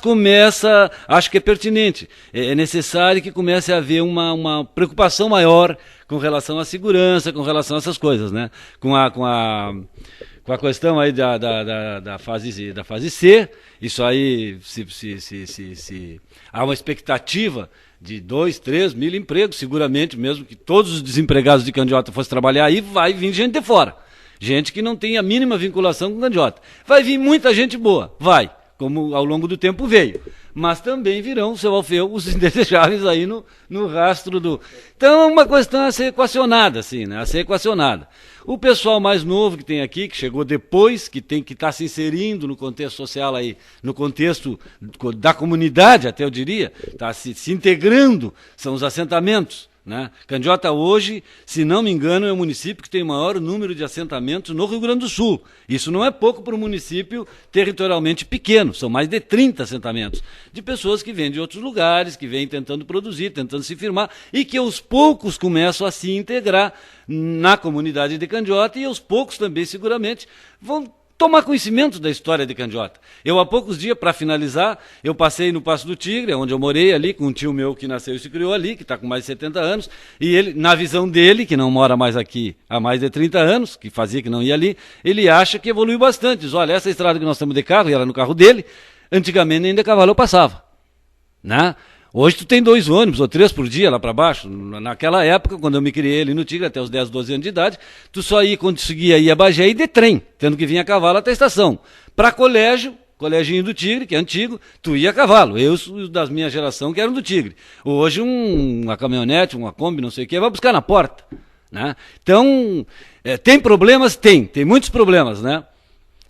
acho que é pertinente, é necessário que comece a haver uma preocupação maior com relação à segurança, com relação a essas coisas, né? Com a questão aí da fase C, isso aí se há uma expectativa de 2, 3 mil empregos, seguramente, mesmo que todos os desempregados de Candiota fossem trabalhar aí, vai vir gente de fora. Gente que não tem a mínima vinculação com Candiota. Vai vir muita gente boa, vai, como ao longo do tempo veio. mas também virão, seu Alfeu, os indesejáveis aí no rastro do... Então é uma questão a ser equacionada, assim, né? A ser equacionada. O pessoal mais novo que tem aqui, que chegou depois, que está se inserindo no contexto social aí, no contexto da comunidade, até eu diria, está se integrando, são os assentamentos. Né? Candiota hoje, se não me engano, é o município que tem o maior número de assentamentos no Rio Grande do Sul. Isso não é pouco para um município territorialmente pequeno, são mais de 30 assentamentos de pessoas que vêm de outros lugares, que vêm tentando produzir, tentando se firmar e que aos poucos começam a se integrar na comunidade de Candiota e aos poucos também seguramente vão tomar conhecimento da história de Candiota. Eu, há poucos dias, para finalizar, eu passei no Passo do Tigre, onde eu morei ali, com um tio meu que nasceu e se criou ali, que está com mais de 70 anos, e ele, na visão dele, que não mora mais aqui há mais de 30 anos, que fazia que não ia ali, ele acha que evoluiu bastante. Diz, olha, essa estrada que nós estamos de carro, e era no carro dele, antigamente nem de cavalo eu passava. Né? Hoje tu tem 2 ônibus ou 3 por dia lá para baixo. Naquela época, quando eu me criei ali no Tigre, até os 10, 12 anos de idade, tu só conseguia ir a Bagé e de trem, tendo que vir a cavalo até a estação. Para coleginho do Tigre, que é antigo, tu ia a cavalo. Eu, das minha geração, que eram do Tigre. Hoje uma caminhonete, uma Kombi, não sei o que, vai buscar na porta. Né? Então, tem problemas? Tem muitos problemas, né?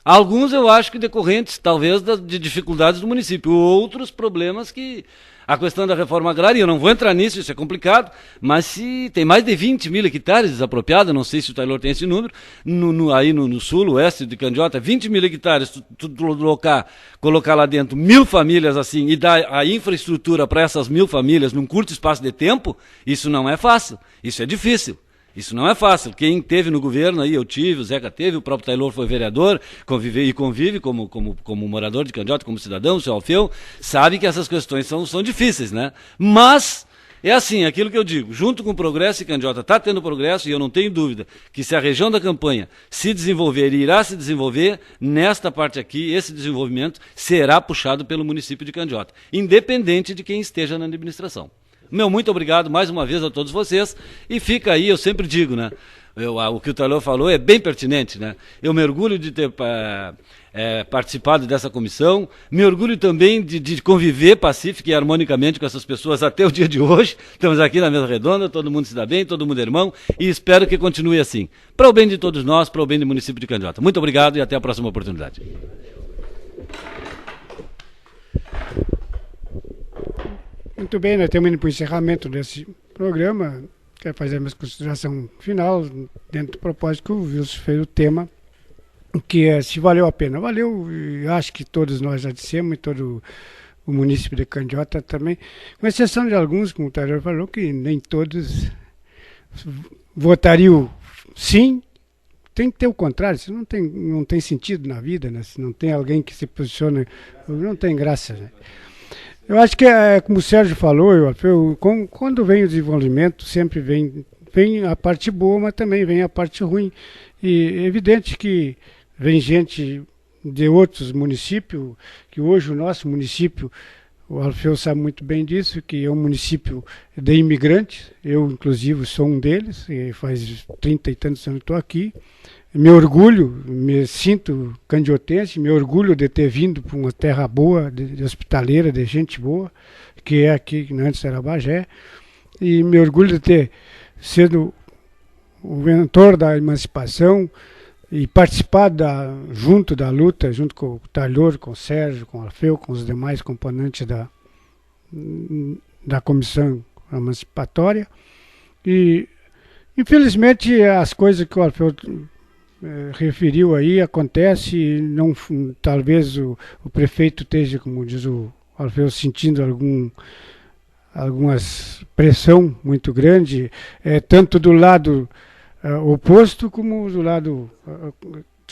Alguns eu acho que decorrentes, talvez, de dificuldades do município. Outros problemas que... A questão da reforma agrária, eu não vou entrar nisso, isso é complicado, mas se tem mais de 20 mil hectares desapropriados, não sei se o Taylor tem esse número, aí no sul, oeste de Candiota, 20 mil hectares, tu colocar lá dentro 1.000 famílias assim e dar a infraestrutura para essas 1.000 famílias num curto espaço de tempo, isso não é fácil, isso é difícil. Isso não é fácil. Quem teve no governo, aí eu tive, o Zeca teve, o próprio Taylor foi vereador, convive como morador de Candiota, como cidadão, o seu Alfeu, sabe que essas questões são difíceis, né? Mas, é assim, aquilo que eu digo, junto com o progresso, e Candiota está tendo progresso, e eu não tenho dúvida que se a região da campanha se desenvolver e irá se desenvolver, nesta parte aqui, esse desenvolvimento será puxado pelo município de Candiota, independente de quem esteja na administração. Meu muito obrigado mais uma vez a todos vocês, e fica aí, eu sempre digo, né, o que o Taylor falou é bem pertinente, né, eu me orgulho de ter participado dessa comissão, me orgulho também de conviver pacífica e harmonicamente com essas pessoas até o dia de hoje, estamos aqui na mesa redonda, todo mundo se dá bem, todo mundo é irmão, e espero que continue assim, para o bem de todos nós, para o bem do município de Candiota. Muito obrigado e até a próxima oportunidade. Muito bem, nós estamos indo para o encerramento desse programa. Quero fazer a minha consideração final, dentro do propósito que o Wilson fez o tema, que é se valeu a pena. Valeu, e acho que todos nós já dissemos, e todo o município de Candiota também, com exceção de alguns, como o Taylor falou, que nem todos votariam sim. Tem que ter o contrário, isso não tem sentido na vida, né? Se não tem alguém que se posiciona, não tem graça, né? Eu acho que, como o Sérgio falou, quando vem o desenvolvimento, sempre vem a parte boa, mas também vem a parte ruim. E é evidente que vem gente de outros municípios, que hoje o nosso município, o Alfeu sabe muito bem disso, que é um município de imigrantes. Eu, inclusive, sou um deles, e faz 30 e tantos anos que estou aqui. Me orgulho, me sinto candiotense, me orgulho de ter vindo para uma terra boa, de hospitaleira, de gente boa, que é aqui, que antes era Bagé, e me orgulho de ter sido o mentor da emancipação e participado junto da luta, junto com o Taylor, com o Sérgio, com o Alfeu, com os demais componentes da comissão emancipatória. E, infelizmente, as coisas que o Alfeu referiu aí, acontece, não, talvez o prefeito esteja, como diz o Alfeu, sentindo algumas pressão muito grande, tanto do lado oposto como do lado,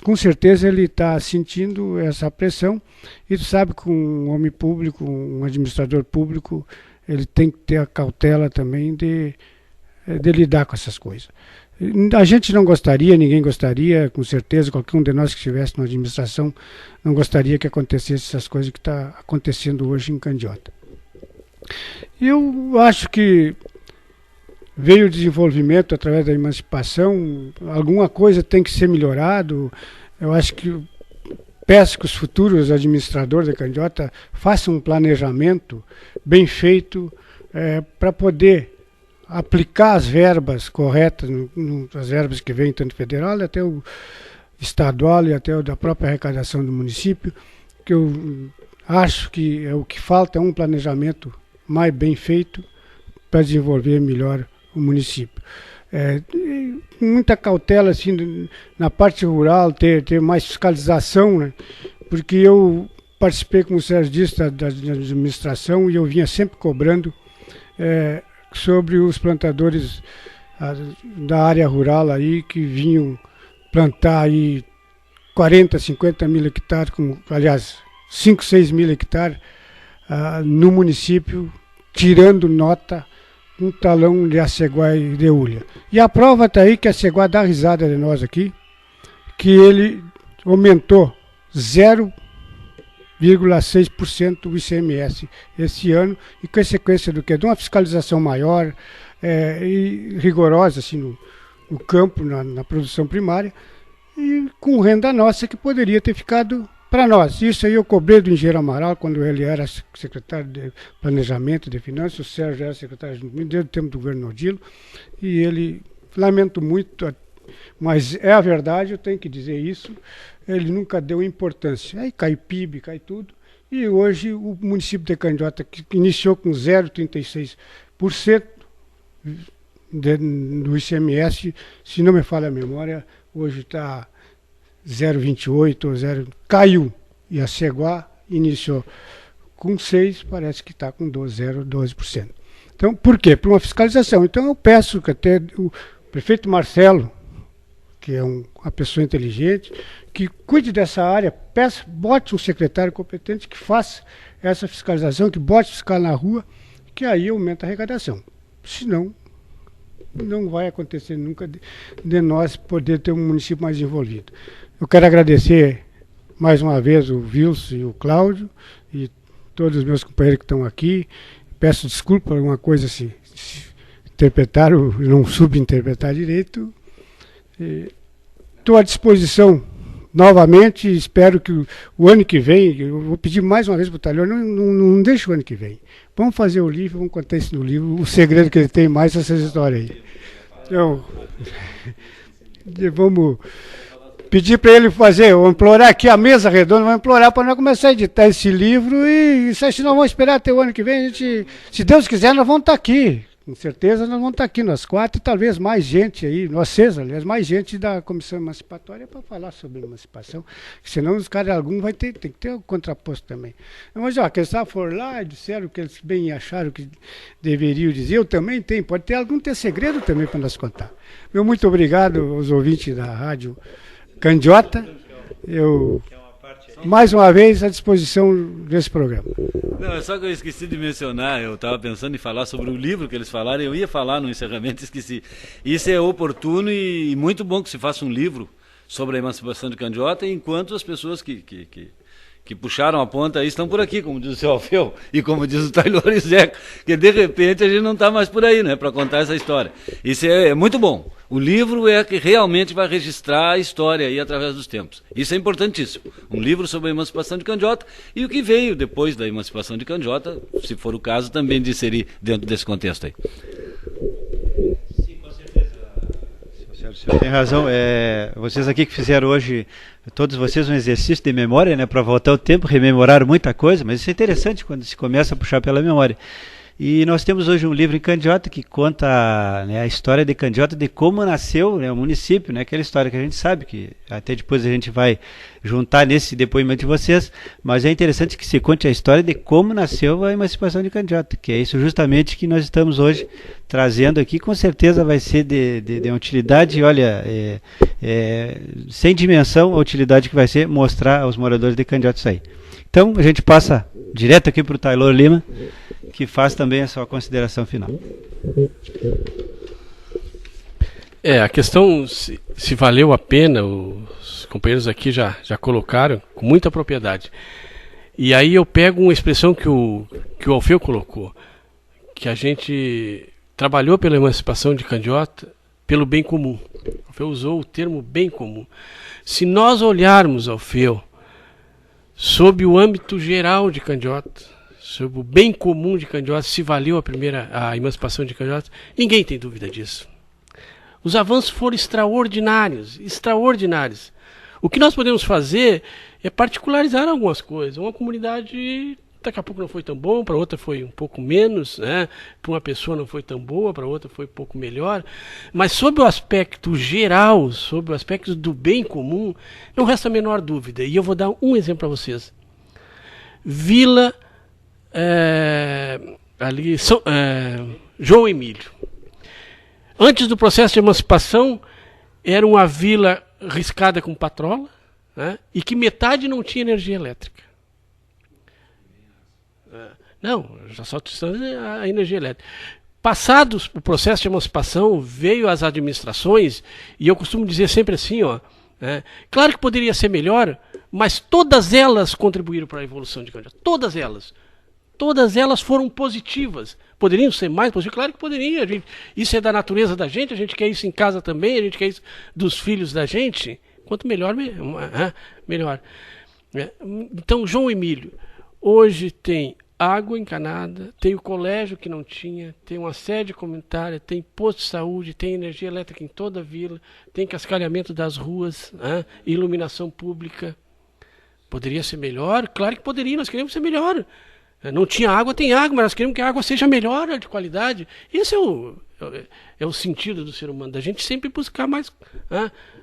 com certeza ele está sentindo essa pressão, e tu sabe que um homem público, um administrador público, ele tem que ter a cautela também de lidar com essas coisas. A gente não gostaria, ninguém gostaria, com certeza, qualquer um de nós que estivesse na administração não gostaria que acontecesse essas coisas que está acontecendo hoje em Candiota. Eu acho que veio o desenvolvimento através da emancipação, alguma coisa tem que ser melhorado. Eu acho que peço que os futuros administradores da Candiota façam um planejamento bem feito para poder aplicar as verbas corretas, as verbas que vêm tanto federal até o estadual e até o da própria arrecadação do município, que eu acho que o que falta é um planejamento mais bem feito para desenvolver melhor o município. Muita cautela assim, na parte rural, ter mais fiscalização, né? Porque eu participei, como o Sérgio disse, da administração, e eu vinha sempre cobrando sobre os plantadores da área rural aí, que vinham plantar aí 40, 50 mil hectares, aliás, 5, 6 mil hectares no município, tirando nota um talão de Aceguá e de Ulha. E a prova está aí que a Aceguá dá risada de nós aqui, que ele aumentou 0,6% o ICMS esse ano, em consequência do quê? De uma fiscalização maior e rigorosa assim, no campo, na produção primária, e com renda nossa que poderia ter ficado para nós. Isso aí eu cobrei do engenheiro Amaral quando ele era secretário de Planejamento e de Finanças, o Sérgio era secretário desde o tempo do governo Odilo, e ele, lamento muito, mas é a verdade, eu tenho que dizer isso, ele nunca deu importância. Aí cai PIB, cai tudo, e hoje o município de Candiota, que iniciou com 0,36% do ICMS, se não me falha a memória, hoje está 0,28, caiu. E a Ceguá iniciou com 6, parece que está com 12%. Então, por quê? Por uma fiscalização. Então eu peço que até o prefeito Marcelo, que é uma pessoa inteligente, que cuide dessa área, bote um secretário competente que faça essa fiscalização, que bote fiscal na rua, que aí aumenta a arrecadação. Senão, não vai acontecer nunca de nós poder ter um município mais envolvido. Eu quero agradecer mais uma vez o Wilson e o Cláudio e todos os meus companheiros que estão aqui. Peço desculpa por alguma coisa se interpretaram, não subinterpretar direito. Estou à disposição novamente, espero que o ano que vem, eu vou pedir mais uma vez para o Talhor, não deixe o ano que vem. Vamos fazer o livro, vamos contar isso no livro, o segredo que ele tem mais essas histórias aí. Então, vamos pedir para ele fazer, vou implorar aqui a mesa redonda, vamos implorar para nós começar a editar esse livro e se nós vamos esperar até o ano que vem, a gente, se Deus quiser, nós vamos estar aqui. Com certeza nós vamos estar aqui, nós 4 e talvez mais gente aí, nós 6, aliás, mais gente da Comissão Emancipatória para falar sobre emancipação, senão os caras algum tem que ter o contraposto também. Mas ó, que eles foram lá e disseram o que eles bem acharam que deveriam dizer, eu também tenho, pode ter algum segredo também para nós contar. Meu muito obrigado aos ouvintes da Rádio Candiota, eu mais uma vez à disposição desse programa. Não, é só que eu esqueci de mencionar, eu estava pensando em falar sobre o livro que eles falaram, eu ia falar no encerramento, esqueci. Isso é oportuno e muito bom que se faça um livro sobre a emancipação de Candiota, enquanto as pessoas que puxaram a ponta aí estão por aqui, como diz o seu Alfeu e como diz o Taylor e Zeca, que de repente a gente não está mais por aí, né, para contar essa história. Isso é muito bom. O livro é que realmente vai registrar a história aí através dos tempos. Isso é importantíssimo. Um livro sobre a emancipação de Candiota e o que veio depois da emancipação de Candiota, se for o caso, também de inserir dentro desse contexto aí. Sim, com certeza. O senhor tem razão. Vocês aqui que fizeram hoje, todos vocês, um exercício de memória, né, para voltar ao tempo, rememoraram muita coisa, mas isso é interessante quando se começa a puxar pela memória. E nós temos hoje um livro em Candiota que conta, né, a história de Candiota, de como nasceu, né, o município, né, aquela história que a gente sabe, que até depois a gente vai juntar nesse depoimento de vocês, mas é interessante que se conte a história de como nasceu a emancipação de Candiota, que é isso justamente que nós estamos hoje trazendo aqui, com certeza vai ser de utilidade, olha, sem dimensão a utilidade que vai ser mostrar aos moradores de Candiota isso aí. Então a gente passa direto aqui para o Taylor Lima, que faz também a sua consideração final. A questão se valeu a pena, os companheiros aqui já colocaram com muita propriedade. E aí eu pego uma expressão que o Alfeu colocou, que a gente trabalhou pela emancipação de Candiota pelo bem comum. O Alfeu usou o termo bem comum. Se nós olharmos, Alfeu, sob o âmbito geral de Candiota, sob o bem comum de Candiota, se valeu a emancipação de Candiota, ninguém tem dúvida disso. Os avanços foram extraordinários, extraordinários. O que nós podemos fazer é particularizar algumas coisas. Uma comunidade, daqui a pouco não foi tão bom, para outra foi um pouco menos, né? Para uma pessoa não foi tão boa, para outra foi um pouco melhor. Mas sob o aspecto geral, sob o aspecto do bem comum, não resta a menor dúvida. E eu vou dar um exemplo para vocês. Vila João Emílio. Antes do processo de emancipação, era uma vila riscada com patrola, né, e que metade não tinha energia elétrica. Não, já só a energia elétrica. Passado o processo de emancipação, veio as administrações, e eu costumo dizer sempre assim, claro que poderia ser melhor, mas todas elas contribuíram para a evolução de Candiota. Todas elas. Todas elas foram positivas. Poderiam ser mais positivas? Claro que poderiam. Isso é da natureza da gente, a gente quer isso em casa também, a gente quer isso dos filhos da gente. Quanto melhor, melhor. Então, João Emílio, hoje tem água encanada, tem o colégio que não tinha, tem uma sede comunitária, tem posto de saúde, tem energia elétrica em toda a vila, tem cascalhamento das ruas, iluminação pública. Poderia ser melhor? Claro que poderia, nós queremos ser melhor. Não tinha água, tem água, mas nós queremos que a água seja melhor, de qualidade. Esse é o sentido do ser humano, da gente sempre buscar mais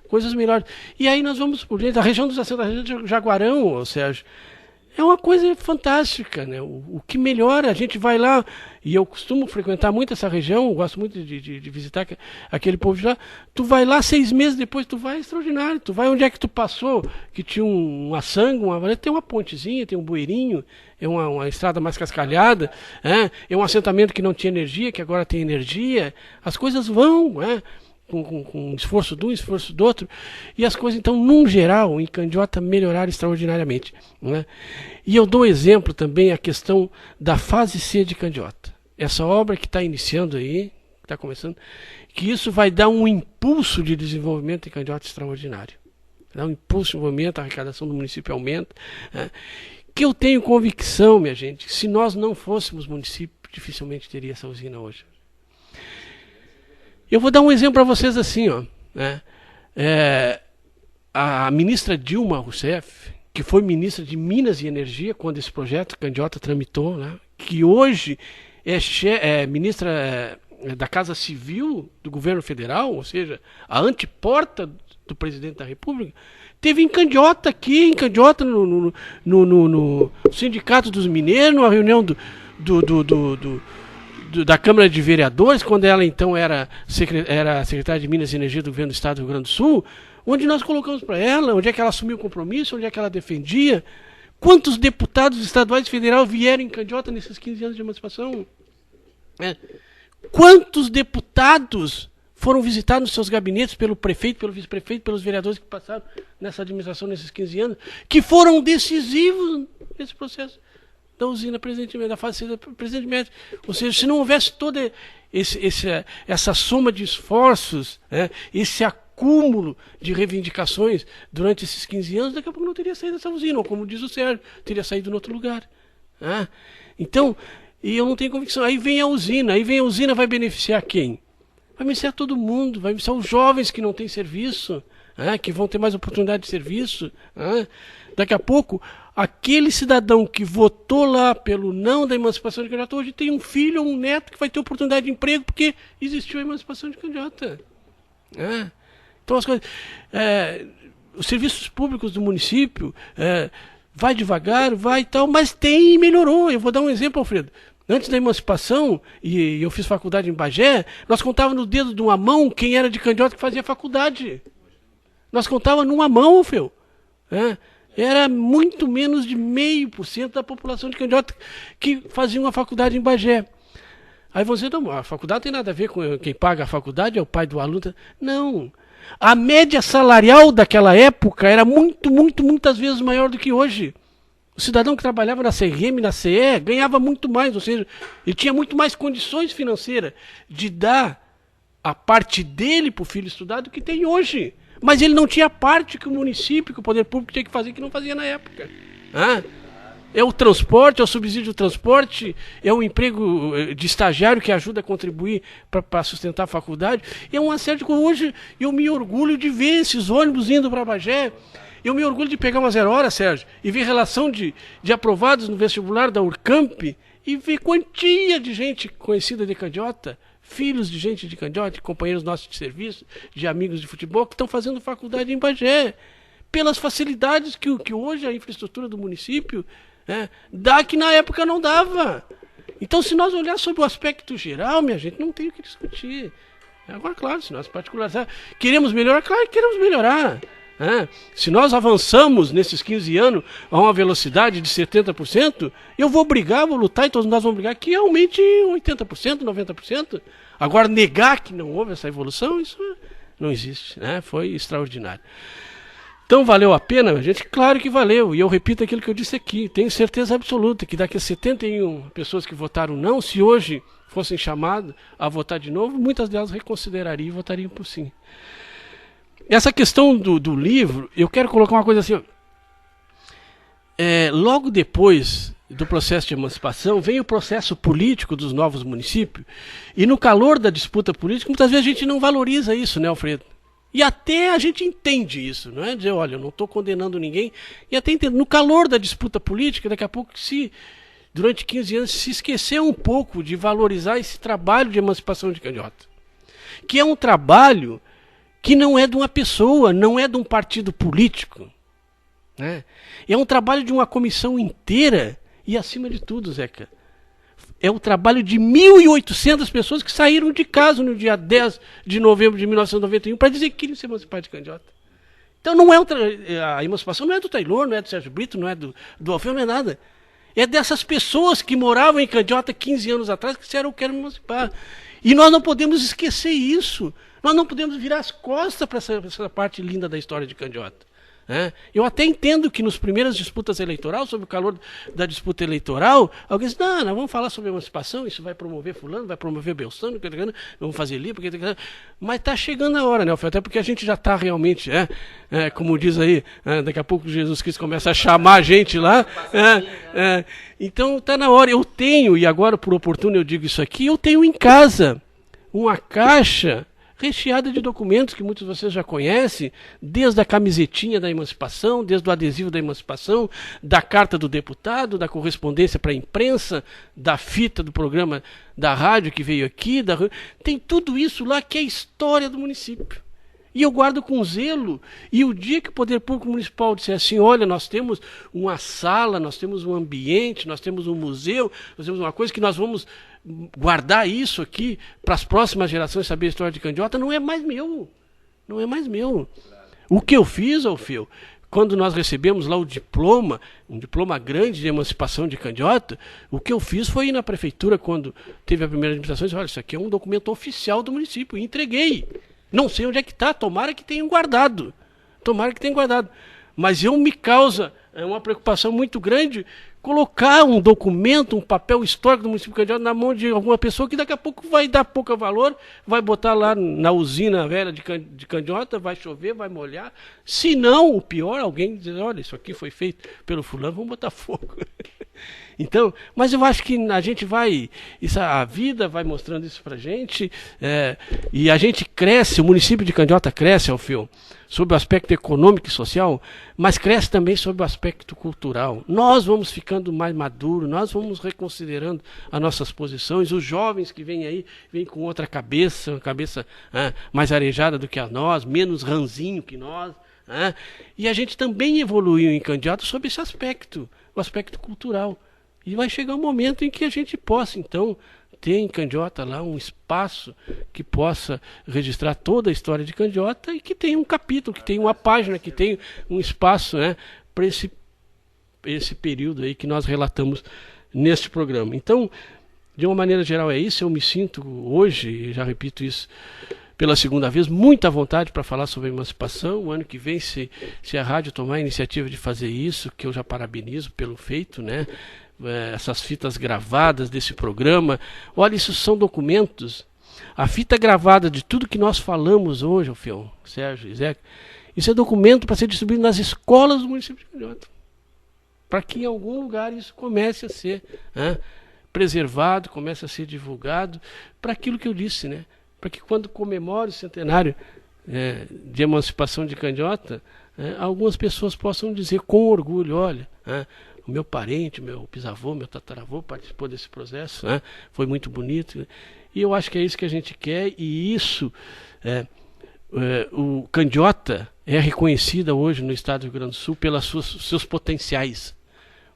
coisas melhores. E aí nós vamos, por exemplo, a região dos assentos, a região de Jaguarão, Sérgio, é uma coisa fantástica, né? O que melhora, a gente vai lá, e eu costumo frequentar muito essa região, gosto muito de visitar aquele povo de lá. Tu vai lá 6 meses depois, tu vai extraordinário. Tu vai onde é que tu passou, que tinha uma sanga, tem uma pontezinha, tem um bueirinho, é uma estrada mais cascalhada, é um assentamento que não tinha energia, que agora tem energia. As coisas vão, com esforço de um, esforço do outro, e as coisas, então, num geral, em Candiota melhoraram extraordinariamente. E eu dou um exemplo também, a questão da fase C de Candiota. Essa obra que está iniciando aí, que está começando, que isso vai dar um impulso de desenvolvimento em Candiota extraordinário. Dá um impulso de desenvolvimento, a arrecadação do município aumenta. Que eu tenho convicção, minha gente, que se nós não fôssemos município, dificilmente teria essa usina hoje. Eu vou dar um exemplo para vocês assim, a ministra Dilma Rousseff, que foi ministra de Minas e Energia quando esse projeto Candiota tramitou, que hoje é ministra da Casa Civil do governo federal, ou seja, a anteporta do presidente da República, teve em Candiota aqui, no Sindicato dos Mineiros, numa reunião da Câmara de Vereadores, quando ela então era secretária de Minas e Energia do governo do Estado do Rio Grande do Sul, onde nós colocamos para ela, onde é que ela assumiu o compromisso, onde é que ela defendia. Quantos deputados estaduais e federais vieram em Candiota nesses 15 anos de emancipação? Quantos deputados foram visitados nos seus gabinetes pelo prefeito, pelo vice-prefeito, pelos vereadores que passaram nessa administração nesses 15 anos, que foram decisivos nesse processo da usina Presidente Médici, da fase da Presidente Médici. Ou seja, se não houvesse toda essa soma de esforços, esse acúmulo de reivindicações durante esses 15 anos, daqui a pouco não teria saído dessa usina, ou como diz o Sérgio, teria saído em outro lugar. Então, e eu não tenho convicção. Aí vem a usina, vai beneficiar quem? Vai beneficiar todo mundo, vai beneficiar os jovens que não têm serviço, que vão ter mais oportunidade de serviço. Daqui a pouco, aquele cidadão que votou lá pelo não da emancipação de Candiota, hoje tem um filho ou um neto que vai ter oportunidade de emprego porque existiu a emancipação de Candiota. Então as coisas... os serviços públicos do município vai devagar, vai e tal, mas tem e melhorou. Eu vou dar um exemplo, Alfredo. Antes da emancipação, e eu fiz faculdade em Bagé, nós contávamos no dedo de uma mão quem era de Candiota que fazia faculdade. Nós contávamos numa mão, Alfredo. Era muito menos de 0,5% da população de Candiota que fazia uma faculdade em Bagé. Aí você dizer, a faculdade não tem nada a ver com quem paga a faculdade, é o pai do aluno. Não. A média salarial daquela época era muitas vezes maior do que hoje. O cidadão que trabalhava na CRM, na CE, ganhava muito mais, ou seja, ele tinha muito mais condições financeiras de dar a parte dele para o filho estudar do que tem hoje. Mas ele não tinha a parte que o município, que o poder público tinha que fazer, que não fazia na época. É o transporte, é o subsídio do transporte, é o emprego de estagiário que ajuda a contribuir para sustentar a faculdade. É uma série de coisas. Hoje eu me orgulho de ver esses ônibus indo para Bagé. Eu me orgulho de pegar uma 0 hora, Sérgio, e ver relação de aprovados no vestibular da Urcamp e ver quantia de gente conhecida de Candiota, filhos de gente de Candiota, companheiros nossos de serviço, de amigos de futebol, que estão fazendo faculdade em Bagé. Pelas facilidades que hoje a infraestrutura do município dá, que na época não dava. Então, se nós olharmos sobre o aspecto geral, minha gente, não tem o que discutir. Agora, claro, se nós particularizar, queremos melhorar, claro que queremos melhorar. Se nós avançamos nesses 15 anos a uma velocidade de 70%, eu vou brigar, vou lutar, e todos nós vamos brigar que aumente 80%, 90%. Agora, negar que não houve essa evolução, isso não existe, foi extraordinário. Então, valeu a pena, gente? Claro que valeu. E eu repito aquilo que eu disse aqui. Tenho certeza absoluta que daqui a 71 pessoas que votaram não, se hoje fossem chamadas a votar de novo, muitas delas reconsiderariam e votariam por sim. Essa questão do livro, eu quero colocar uma coisa assim. Logo depois do processo de emancipação, vem o processo político dos novos municípios. E no calor da disputa política, muitas vezes a gente não valoriza isso, né, Alfredo? E até a gente entende isso, não é dizer, olha, eu não estou condenando ninguém, e até entendo, no calor da disputa política, daqui a pouco, durante 15 anos, se esqueceu um pouco de valorizar esse trabalho de emancipação de Candiota, que é um trabalho que não é de uma pessoa, não é de um partido político, é um trabalho de uma comissão inteira, e acima de tudo, Zeca, é o trabalho de 1.800 pessoas que saíram de casa no dia 10 de novembro de 1991 para dizer que queriam se emancipar de Candiota. Então não a emancipação não é do Taylor, não é do Sérgio Brito, não é do Alfredo, não é nada. É dessas pessoas que moravam em Candiota 15 anos atrás que disseram, eu quero me emancipar. E nós não podemos esquecer isso. Nós não podemos virar as costas para essa parte linda da história de Candiota. Eu até entendo que nas primeiras disputas eleitorais, sob o calor da disputa eleitoral, alguém diz, não, nós vamos falar sobre emancipação, isso vai promover fulano, vai promover Beltrano, vamos fazer ali, mas está chegando a hora, né, Alfredo? Até porque a gente já está realmente, como diz aí, daqui a pouco Jesus Cristo começa a chamar a gente lá, então está na hora. Eu tenho, e agora por oportuno eu digo isso aqui, eu tenho em casa uma caixa recheada de documentos que muitos de vocês já conhecem, desde a camisetinha da emancipação, desde o adesivo da emancipação, da carta do deputado, da correspondência para a imprensa, da fita do programa da rádio que veio aqui, tem tudo isso lá que é a história do município. E eu guardo com zelo, e o dia que o Poder Público Municipal disser assim, olha, nós temos uma sala, nós temos um ambiente, nós temos um museu, nós temos uma coisa que nós vamos guardar isso aqui para as próximas gerações saber a história de Candiota, não é mais meu. Não é mais meu. O que eu fiz, Alfeu, quando nós recebemos lá o diploma, um diploma grande de emancipação de Candiota, o que eu fiz foi ir na prefeitura, quando teve a primeira administração, e disse, olha, isso aqui é um documento oficial do município, e entreguei. Não sei onde é que está, tomara que tenham guardado. Tomara que tenham guardado. Mas me causa uma preocupação muito grande colocar um documento, um papel histórico do município de Candiota na mão de alguma pessoa que daqui a pouco vai dar pouco valor, vai botar lá na usina velha de Candiota, vai chover, vai molhar. Se não, o pior, alguém dizer, olha, isso aqui foi feito pelo fulano, vamos botar fogo. Então, mas eu acho que a gente a vida vai mostrando isso pra gente, e a gente cresce, o município de Candiota cresce, Alfeu, sob o aspecto econômico e social, mas cresce também sob o aspecto cultural. Nós vamos ficando mais maduros, nós vamos reconsiderando as nossas posições, os jovens que vêm aí, vêm com outra cabeça, uma cabeça mais arejada do que a nós, menos ranzinho que nós, e a gente também evoluiu em Candiota sob esse aspecto, o aspecto cultural. E vai chegar um momento em que a gente possa, então, ter em Candiota lá um espaço que possa registrar toda a história de Candiota e que tenha um capítulo, que tenha uma página, que tenha um espaço, para esse período aí que nós relatamos neste programa. Então, de uma maneira geral é isso. Eu me sinto hoje, e já repito isso pela segunda vez, muita vontade para falar sobre a emancipação. O ano que vem, se a rádio tomar a iniciativa de fazer isso, que eu já parabenizo pelo feito, essas fitas gravadas desse programa, olha, isso são documentos. A fita gravada de tudo que nós falamos hoje, Alfeu, Sérgio e Zeca, isso é documento para ser distribuído nas escolas do município de Candiota, para que em algum lugar isso comece a ser preservado, comece a ser divulgado, para aquilo que eu disse, né? Para que quando comemore o centenário de emancipação de Candiota, algumas pessoas possam dizer com orgulho, olha, o meu parente, meu bisavô, meu tataravô participou desse processo, foi muito bonito. E eu acho que é isso que a gente quer, e isso, o Candiota é reconhecida hoje no estado do Rio Grande do Sul pelos seus potenciais.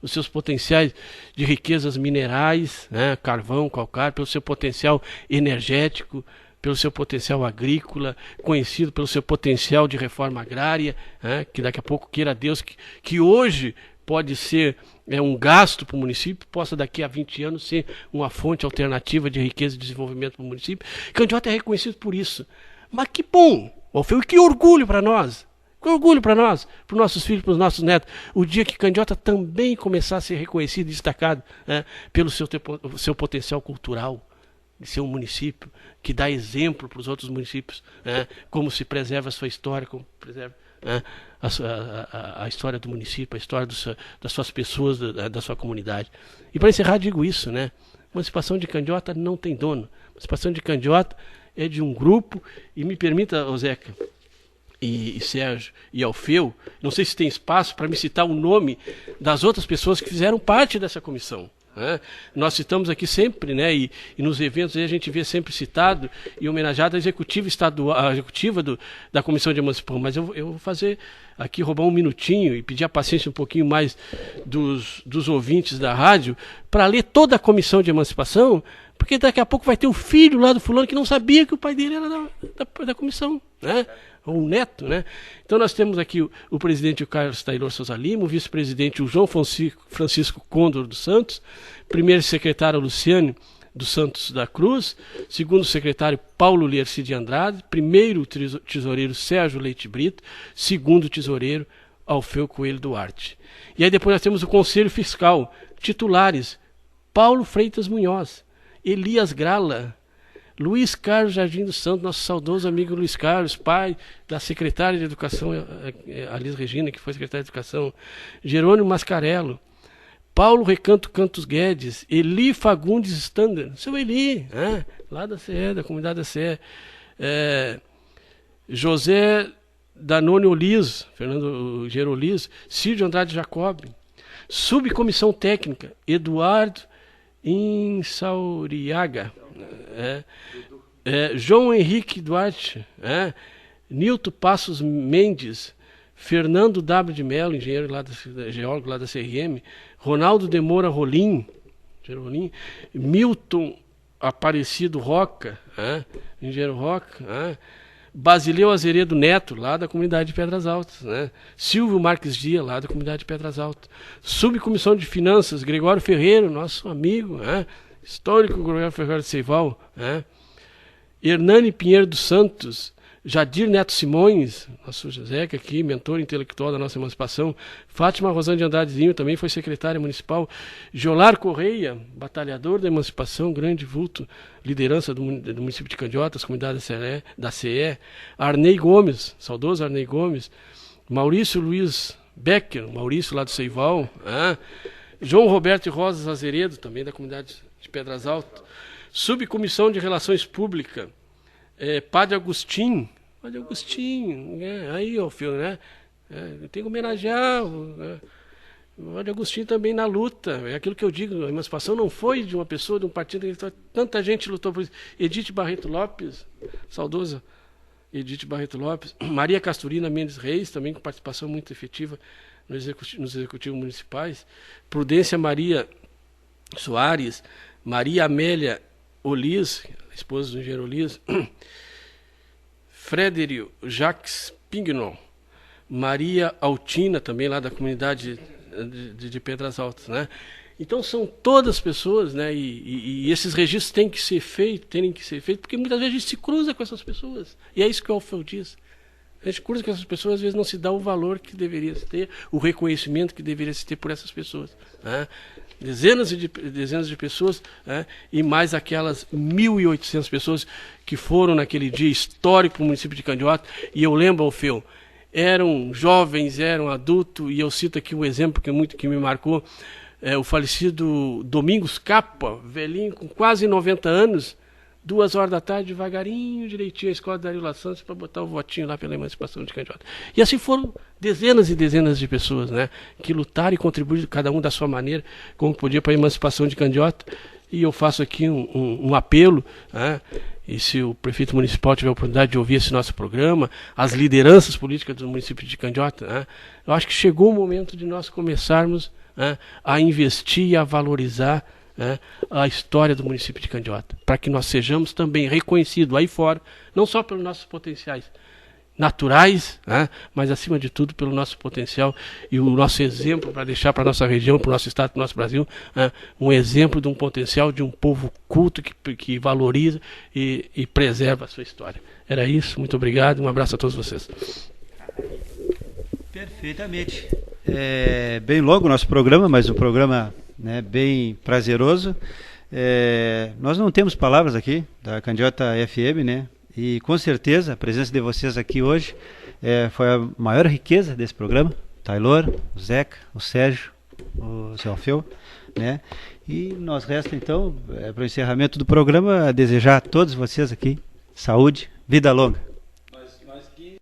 Os seus potenciais de riquezas minerais, carvão, calcário, pelo seu potencial energético, pelo seu potencial agrícola, conhecido pelo seu potencial de reforma agrária, que daqui a pouco, queira Deus, que hoje pode ser um gasto para o município, possa daqui a 20 anos ser uma fonte alternativa de riqueza e desenvolvimento para o município. Candiota é reconhecido por isso. Mas que bom, Alfeu, e que orgulho para nós. Que orgulho para nós, para os nossos filhos, para os nossos netos, o dia que Candiota também começar a ser reconhecido e destacado pelo seu potencial cultural, de ser um município que dá exemplo para os outros municípios, como se preserva a sua história, como preserva a história do município, a história das suas pessoas, da sua comunidade. E para encerrar, digo isso, né? Emancipação de Candiota não tem dono. Emancipação de Candiota é de um grupo, e me permita, Zeca e Sérgio e Alfeu, não sei se tem espaço para me citar o nome das outras pessoas que fizeram parte dessa comissão. Nós citamos aqui sempre, e nos eventos a gente vê sempre citado e homenageado a executiva estadual, a executiva da Comissão de Emancipação, mas eu vou fazer aqui, roubar um minutinho e pedir a paciência um pouquinho mais dos ouvintes da rádio para ler toda a Comissão de Emancipação, porque daqui a pouco vai ter um filho lá do fulano que não sabia que o pai dele era da comissão, ou um neto, Então nós temos aqui o presidente o Carlos Taylor Souza Lima, o vice-presidente o João Francisco Condor dos Santos, primeiro secretário Luciane dos Santos da Cruz, segundo secretário Paulo Lierci de Andrade, primeiro tesoureiro Sérgio Leite Brito, segundo tesoureiro Alfeu Coelho Duarte. E aí depois nós temos o Conselho Fiscal, titulares Paulo Freitas Munhoz, Elias Grala, Luiz Carlos Jardim dos Santos, nosso saudoso amigo Luiz Carlos, pai da secretária de Educação, Alice Regina, que foi secretária de Educação, Jerônimo Mascarello, Paulo Recanto Cantos Guedes, Eli Fagundes Stander, seu Eli, lá da CE, da comunidade da CE, José Danone Oliz, Fernando Geroliz, Cídio Andrade Jacob, Subcomissão Técnica, Eduardo Insauriaga, João Henrique Duarte, Nilton Passos Mendes, Fernando W. de Mello, engenheiro geólogo lá da CRM, Ronaldo de Moura Rolim, Milton Aparecido Roca, engenheiro Roca, Basileu Azeredo Neto, lá da comunidade de Pedras Altas, Silvio Marques Dias, lá da comunidade de Pedras Altas, Subcomissão de Finanças, Gregório Ferreira, nosso amigo, histórico Gregório Ferreira de Seival, Hernani Pinheiro dos Santos, Jadir Neto Simões, nosso Zeca aqui, mentor intelectual da nossa emancipação, Fátima Rosane de Andradezinho, também foi secretária municipal, Jolar Correia, batalhador da emancipação, grande vulto, liderança do município de Candiota, comunidade da CE, Arnei Gomes, saudoso Arnei Gomes, Maurício Luiz Becker, Maurício lá do Seival, João Roberto Rosas Azeredo, também da comunidade de Pedras Altas, Subcomissão de Relações Públicas, Padre Agostinho, aí, ó, filho, tem que homenagear o Padre Agostinho também na luta. É aquilo que eu digo, a emancipação não foi de uma pessoa, de um partido, tanta gente lutou por isso. Edith Barreto Lopes, saudosa Edith Barreto Lopes, Maria Casturina Mendes Reis, também com participação muito efetiva nos executivos municipais, Prudência Maria Soares, Maria Amélia Oliz, esposa do engenheiro Oliz, Frederico Jacques Pignon, Maria Altina, também lá da comunidade de Pedras Altas, Então são todas pessoas, e esses registros têm que ser feitos, porque muitas vezes a gente se cruza com essas pessoas, e é isso que o Alfeu diz. A gente cruza com essas pessoas, às vezes não se dá o valor que deveria se ter, o reconhecimento que deveria se ter por essas pessoas. Dezenas de pessoas, e mais aquelas 1.800 pessoas que foram naquele dia histórico no município de Candiota. E eu lembro, Alfeu, eram jovens, eram adultos, e eu cito aqui um exemplo que me marcou, o falecido Domingos Capa, velhinho com quase 90 anos, 2 horas da tarde, devagarinho, direitinho, a escola da Ariola Santos para botar o votinho lá pela emancipação de Candiota. E assim foram dezenas e dezenas de pessoas, né, que lutaram e contribuíram, cada um da sua maneira, como podia, para a emancipação de Candiota. E eu faço aqui um apelo, né, e se o prefeito municipal tiver a oportunidade de ouvir esse nosso programa, as lideranças políticas do município de Candiota, né, eu acho que chegou o momento de nós começarmos, né, a investir e a valorizar, né, a história do município de Candiota, para que nós sejamos também reconhecidos aí fora, não só pelos nossos potenciais naturais, né, mas acima de tudo pelo nosso potencial e o nosso exemplo para deixar para a nossa região, para o nosso estado, para o nosso Brasil, né, um exemplo de um potencial de um povo culto que valoriza e preserva a sua história. Era isso, muito obrigado, um abraço a todos vocês. Perfeitamente. É bem longo o nosso programa, mas um programa, né, bem prazeroso. Nós não temos palavras aqui da Candiota FM, né? E com certeza a presença de vocês aqui hoje foi a maior riqueza desse programa. O Taylor, o Zeca, o Sérgio, o seu Alfeu, né? E nós resta então, para o encerramento do programa, a desejar a todos vocês aqui saúde, vida longa.